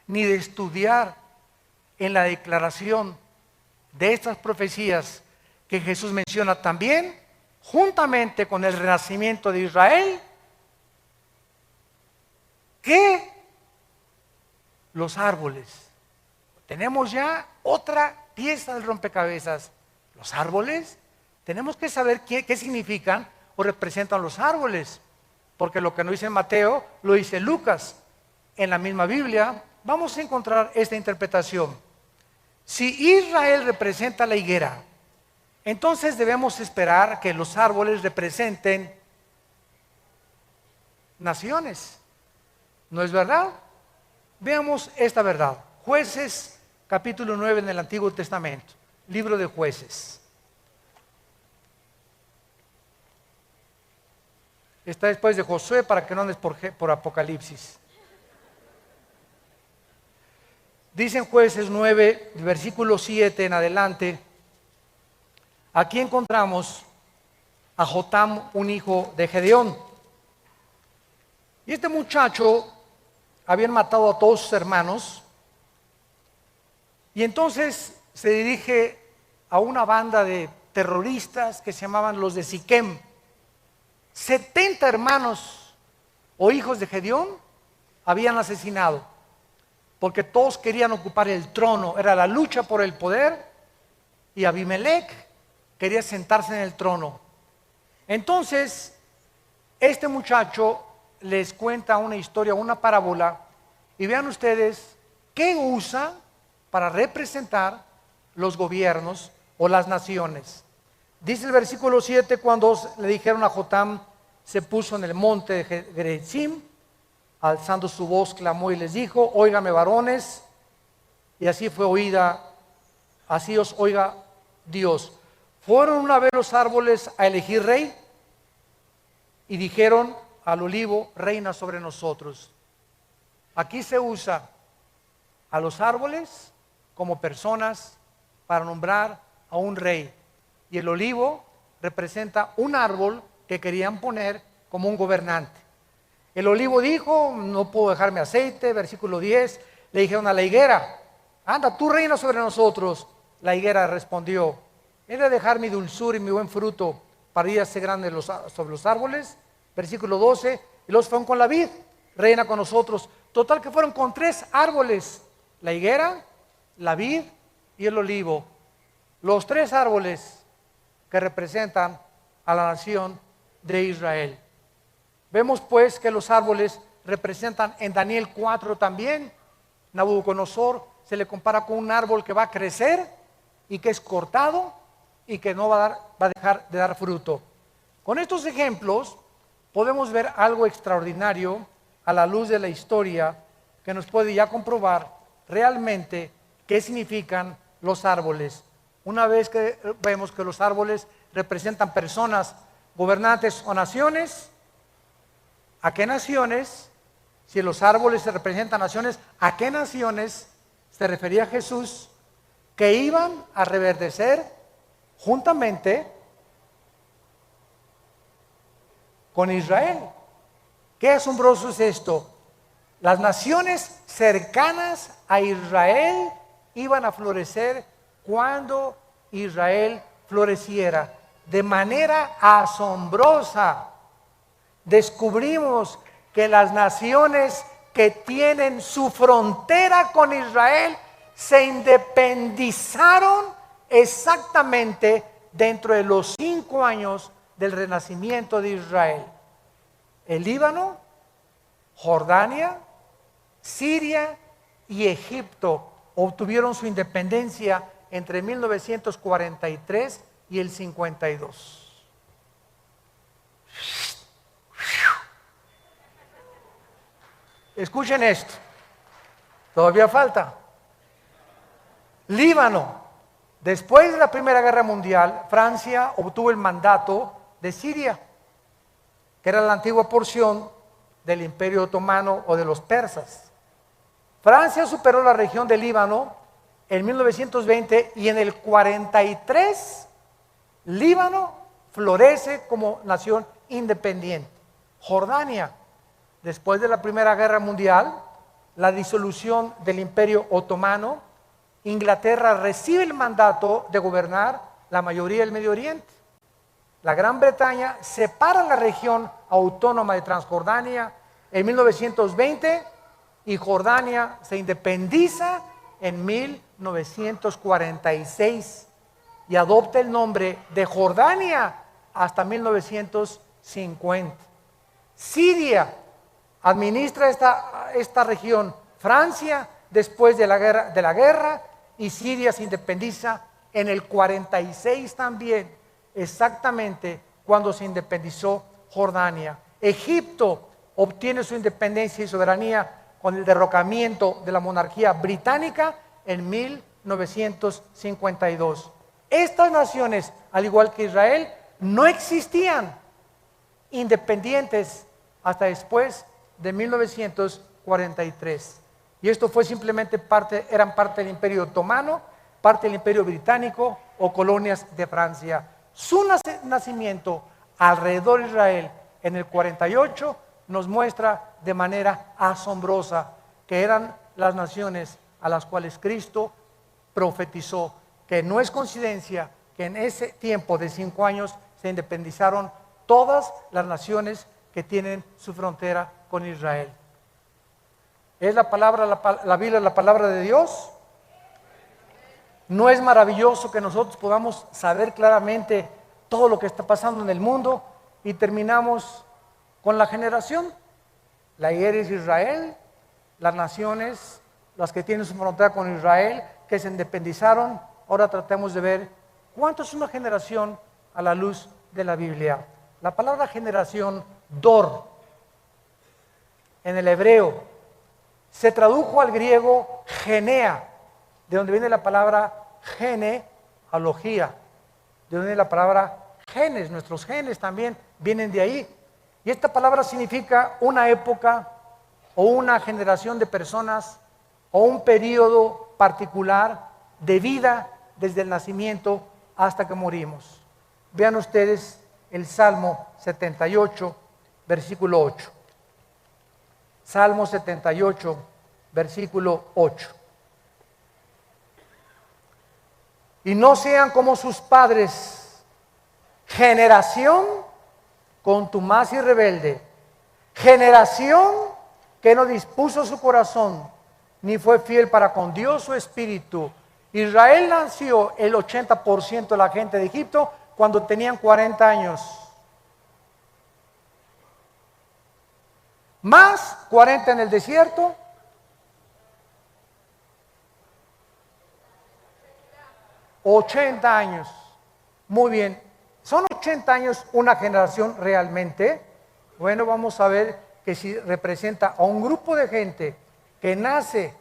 ni de estudiar en la declaración de estas profecías que Jesús menciona también, juntamente con el renacimiento de Israel, que los árboles. Tenemos ya otra pieza del rompecabezas. Los árboles, tenemos que saber qué significan o representan los árboles, porque lo que no dice Mateo, lo dice Lucas. En la misma Biblia vamos a encontrar esta interpretación. Si Israel representa la higuera, entonces debemos esperar que los árboles representen naciones. ¿No es verdad? Veamos esta verdad. Jueces, capítulo 9 en el Antiguo Testamento. Libro de Jueces. Está después de Josué para que no andes por Apocalipsis. Dice en Jueces 9, versículo 7 en adelante, aquí encontramos a Jotam, un hijo de Gedeón. Y este muchacho habían matado a todos sus hermanos, y entonces se dirige a una banda de terroristas que se llamaban los de Siquem. 70 hermanos o hijos de Gedeón habían asesinado, porque todos querían ocupar el trono, era la lucha por el poder, y Abimelech quería sentarse en el trono. Entonces, este muchacho les cuenta una historia, una parábola, y vean ustedes qué usa para representar los gobiernos o las naciones. Dice el versículo 7, cuando le dijeron a Jotam, se puso en el monte de Gerizim, alzando su voz, clamó y les dijo, óigame varones, y así fue oída, así os oiga Dios. Fueron una vez los árboles a elegir rey, y dijeron al olivo, reina sobre nosotros. Aquí se usa a los árboles como personas para nombrar a un rey, y el olivo representa un árbol que querían poner como un gobernante. El olivo dijo, no puedo dejarme aceite, versículo 10, le dijeron a la higuera, anda, tú reina sobre nosotros. La higuera respondió, he de dejar mi dulzura y mi buen fruto para ir a ser grande sobre los árboles. Versículo 12, y los fueron con la vid, reina con nosotros. Total que fueron con 3 árboles, la higuera, la vid y el olivo. Los 3 árboles que representan a la nación de Israel. Vemos pues que los árboles representan en Daniel 4 también. Nabucodonosor se le compara con un árbol que va a crecer y que es cortado y que no va a dejar de dar fruto. Con estos ejemplos podemos ver algo extraordinario a la luz de la historia que nos puede ya comprobar realmente qué significan los árboles. Una vez que vemos que los árboles representan personas, gobernantes o naciones, ¿a qué naciones? Si los árboles se representan naciones, ¿a qué naciones se refería Jesús que iban a reverdecer juntamente con Israel? Qué asombroso es esto. Las naciones cercanas a Israel iban a florecer cuando Israel floreciera. De manera asombrosa, descubrimos que las naciones que tienen su frontera con Israel se independizaron exactamente dentro de los 5 años del renacimiento de Israel. El Líbano, Jordania, Siria y Egipto obtuvieron su independencia entre 1943 y el 52. Escuchen esto, todavía falta. Líbano, después de la Primera Guerra Mundial, Francia obtuvo el mandato de Siria, que era la antigua porción del Imperio Otomano o de los persas. Francia superó la región del Líbano en 1920 y en el 43 Líbano florece como nación independiente. Jordania, después de la Primera Guerra Mundial, la disolución del Imperio Otomano, Inglaterra recibe el mandato de gobernar la mayoría del Medio Oriente. La Gran Bretaña separa la región autónoma de Transjordania en 1920 y Jordania se independiza en 1946 y adopta el nombre de Jordania hasta 1950. Siria administra esta región Francia después de la guerra y Siria se independiza en el 46 también, exactamente cuando se independizó Jordania. Egipto obtiene su independencia y soberanía con el derrocamiento de la monarquía británica en 1952. Estas naciones, al igual que Israel, no existían independientes hasta después de 1943. Y esto fue simplemente eran parte del Imperio Otomano, parte del Imperio Británico o colonias de Francia. Su nacimiento alrededor de Israel en el 48 nos muestra de manera asombrosa que eran las naciones a las cuales Cristo profetizó, que no es coincidencia que en ese tiempo de 5 años se independizaron todas las naciones que tienen su frontera con Israel. ¿Es la Biblia la palabra de Dios? ¿No es maravilloso que nosotros podamos saber claramente todo lo que está pasando en el mundo? Y terminamos con la generación. La es Israel, las naciones, las que tienen su frontera con Israel, que se independizaron. Ahora tratemos de ver cuánto es una generación a la luz de la Biblia. La palabra generación, dor, en el hebreo, se tradujo al griego genea, de donde viene la palabra genealogía, de donde viene la palabra genes. Nuestros genes también vienen de ahí. Y esta palabra significa una época o una generación de personas o un periodo particular de vida desde el nacimiento hasta que morimos. Vean ustedes el Salmo 78, versículo 8. Salmo 78, versículo 8. Y no sean como sus padres, generación contumaz y rebelde, generación que no dispuso su corazón, ni fue fiel para con Dios su espíritu. Israel nació el 80% de la gente de Egipto cuando tenían 40 años. Más 40 en el desierto. 80 años. Muy bien. ¿Son 80 años una generación realmente? Bueno, vamos a ver que si representa a un grupo de gente que nace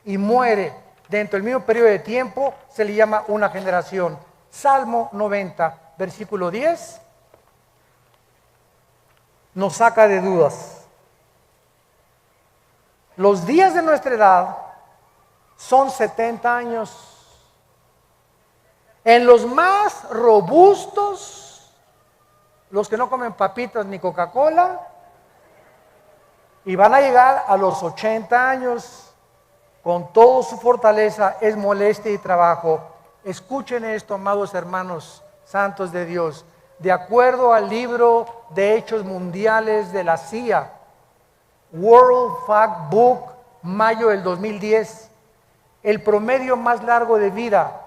y muere dentro del mismo periodo de tiempo, se le llama una generación. Salmo 90, versículo 10, nos saca de dudas. Los días de nuestra edad son 70 años. En los más robustos, los que no comen papitas ni Coca-Cola, y van a llegar a los 80 años con toda su fortaleza, es molestia y trabajo. Escuchen esto, amados hermanos santos de Dios. De acuerdo al libro de Hechos Mundiales de la CIA, World Factbook, mayo del 2010, el promedio más largo de vida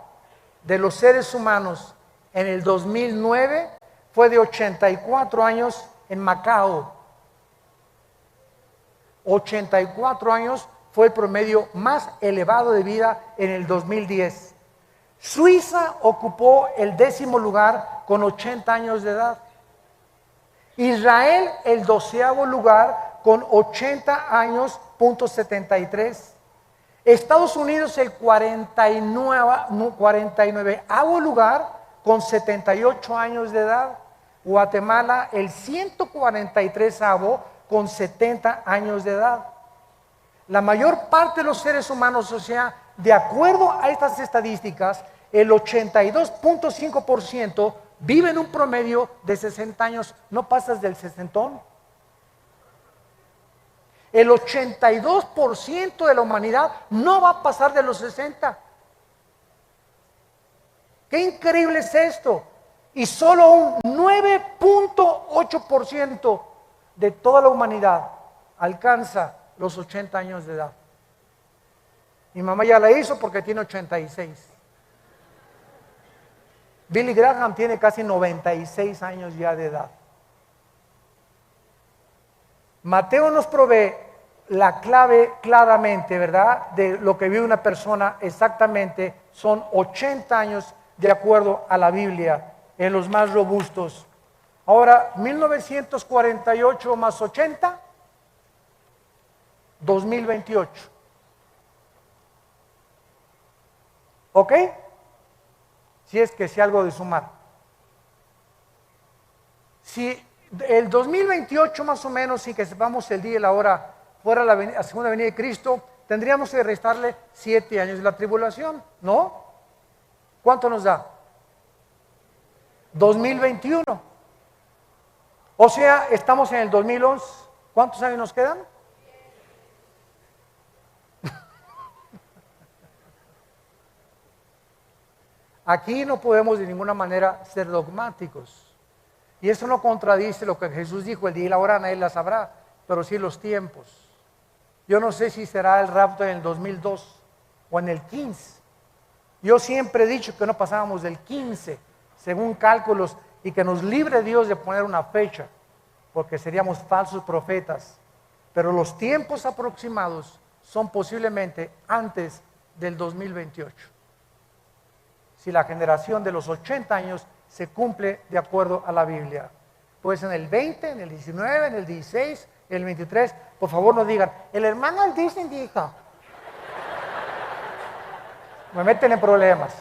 de los seres humanos en el 2009 fue de 84 años en Macao. 84 años fue el promedio más elevado de vida en el 2010. Suiza ocupó el 10º lugar con 80 años de edad. Israel el 12º lugar con 80 años, .73. Estados Unidos el 49º lugar con 78 años de edad. Guatemala el 143º con 70 años de edad. La mayor parte de los seres humanos, o sea, de acuerdo a estas estadísticas, el 82.5% vive en un promedio de 60 años. No pasas del sesentón. El 82% de la humanidad no va a pasar de los 60. ¡Qué increíble es esto! Y solo un 9.8% de toda la humanidad alcanza los 80 años de edad. Mi mamá ya la hizo porque tiene 86. Billy Graham tiene casi 96 años ya de edad. Mateo nos provee la clave claramente, ¿verdad? De lo que vive una persona exactamente, son 80 años de acuerdo a la Biblia, en los más robustos. Ahora, 1948 más 80, 2028. ¿Ok? Si es que sé algo de sumar. Si el 2028 más o menos, sin que sepamos el día y la hora, fuera la segunda venida de Cristo, tendríamos que restarle 7 años de la tribulación, ¿no? ¿Cuánto nos da? 2021. O sea, estamos en el 2011. ¿Cuántos años nos quedan? Aquí no podemos de ninguna manera ser dogmáticos. Y eso no contradice lo que Jesús dijo: el día y la hora nadie la sabrá, pero sí los tiempos. Yo no sé si será el rapto en el 2002 o en el 15. Yo siempre he dicho que no pasábamos del 15, según cálculos, y que nos libre Dios de poner una fecha, porque seríamos falsos profetas. Pero los tiempos aproximados son posiblemente antes del 2028. Si la generación de los 80 años se cumple de acuerdo a la Biblia. Pues en el 20, en el 19, en el 16, en el 23, por favor no digan, el hermano Aldisen dijo. Me meten en problemas.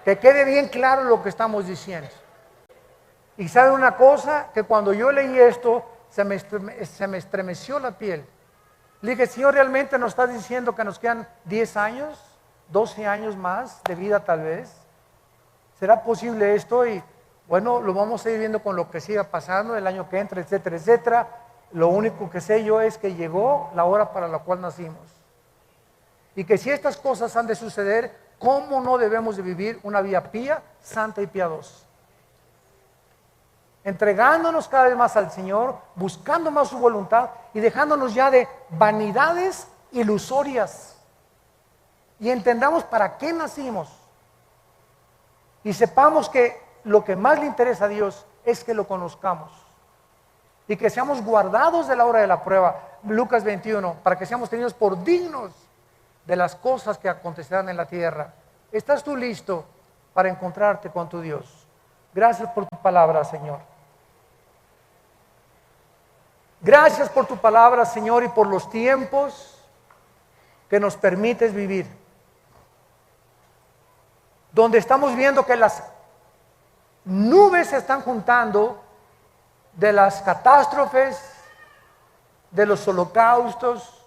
Que quede bien claro lo que estamos diciendo. Y sabe una cosa, que cuando yo leí esto, se me estremeció la piel. Le dije: Señor, ¿realmente nos estás diciendo que nos quedan 10 años, 12 años más de vida tal vez? ¿Será posible esto? Y bueno, lo vamos a ir viendo con lo que siga pasando el año que entra, etcétera, etcétera. Lo único que sé yo es que llegó la hora para la cual nacimos. Y que si estas cosas han de suceder, ¿cómo no debemos de vivir una vida pía, santa y piadosa? Entregándonos cada vez más al Señor, buscando más su voluntad y dejándonos ya de vanidades ilusorias. Y entendamos para qué nacimos. Y sepamos que lo que más le interesa a Dios es que lo conozcamos. Y que seamos guardados de la hora de la prueba. Lucas 21, para que seamos tenidos por dignos de las cosas que acontecerán en la tierra. ¿Estás tú listo para encontrarte con tu Dios? Gracias por tu palabra, Señor. Gracias por tu palabra, Señor, y por los tiempos que nos permites vivir, donde estamos viendo que las nubes se están juntando de las catástrofes, de los holocaustos,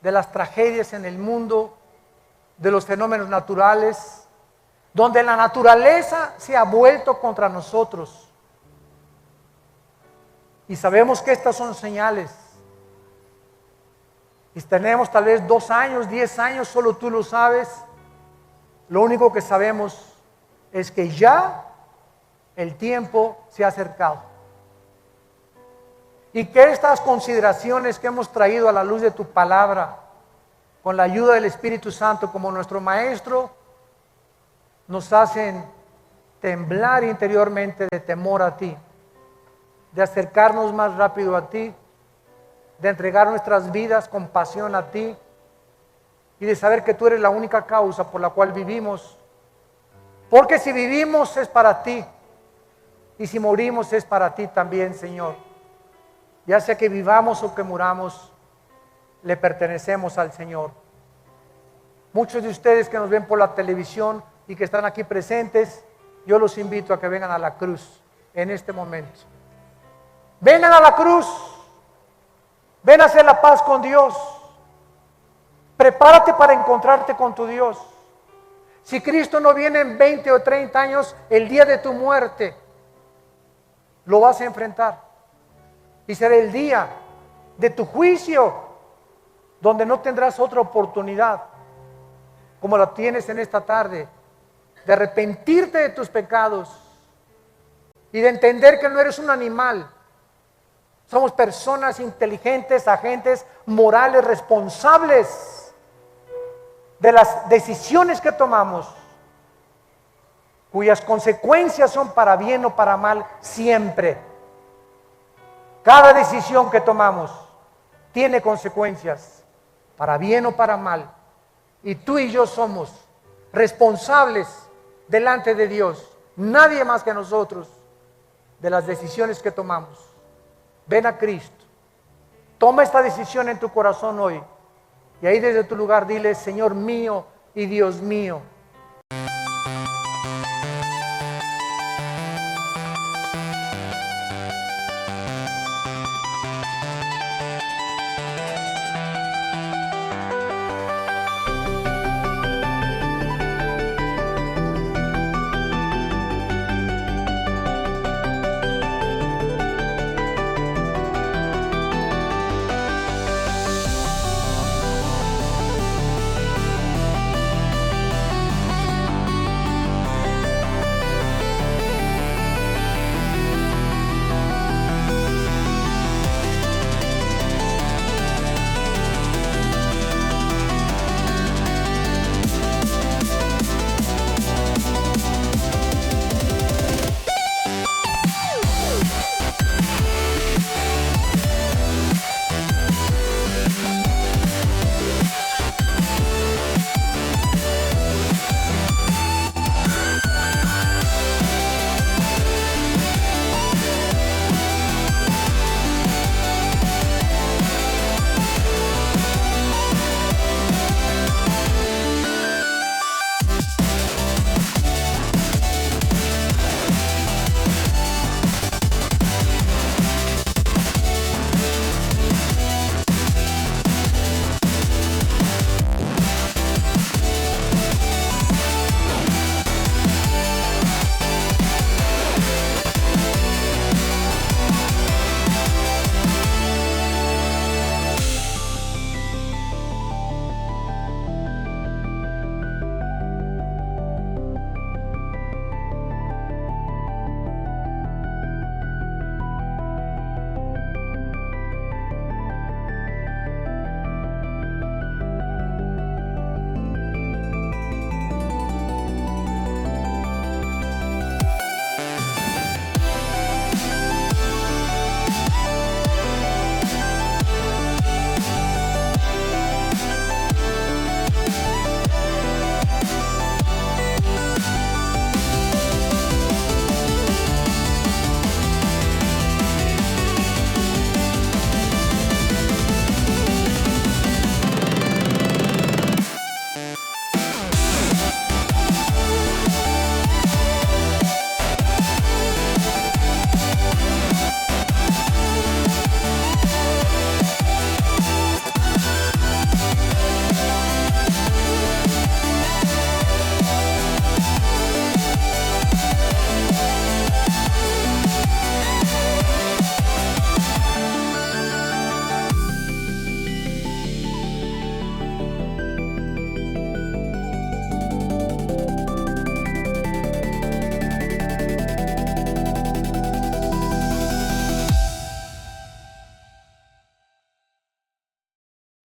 de las tragedias en el mundo, de los fenómenos naturales, donde la naturaleza se ha vuelto contra nosotros. Y sabemos que estas son señales. Y tenemos tal vez 2 años, 10 años, solo tú lo sabes. Lo único que sabemos es que ya el tiempo se ha acercado. Y que estas consideraciones que hemos traído a la luz de tu palabra, con la ayuda del Espíritu Santo como nuestro Maestro, nos hacen temblar interiormente de temor a ti, de acercarnos más rápido a ti, de entregar nuestras vidas con pasión a ti y de saber que tú eres la única causa por la cual vivimos. Porque si vivimos es para ti y si morimos es para ti también, Señor. Ya sea que vivamos o que muramos, le pertenecemos al Señor. Muchos de ustedes que nos ven por la televisión y que están aquí presentes, yo los invito a que vengan a la cruz en este momento. Vengan a la cruz, ven a hacer la paz con Dios, prepárate para encontrarte con tu Dios. Si Cristo no viene en 20 o 30 años, el día de tu muerte, lo vas a enfrentar. Y será el día de tu juicio, donde no tendrás otra oportunidad, como la tienes en esta tarde, de arrepentirte de tus pecados y de entender que no eres un animal. Somos personas inteligentes, agentes morales, responsables de las decisiones que tomamos, cuyas consecuencias son para bien o para mal siempre. Cada decisión que tomamos tiene consecuencias, para bien o para mal. Y tú y yo somos responsables delante de Dios, nadie más que nosotros, de las decisiones que tomamos. Ven a Cristo, toma esta decisión en tu corazón hoy, y ahí desde tu lugar dile: Señor mío y Dios mío,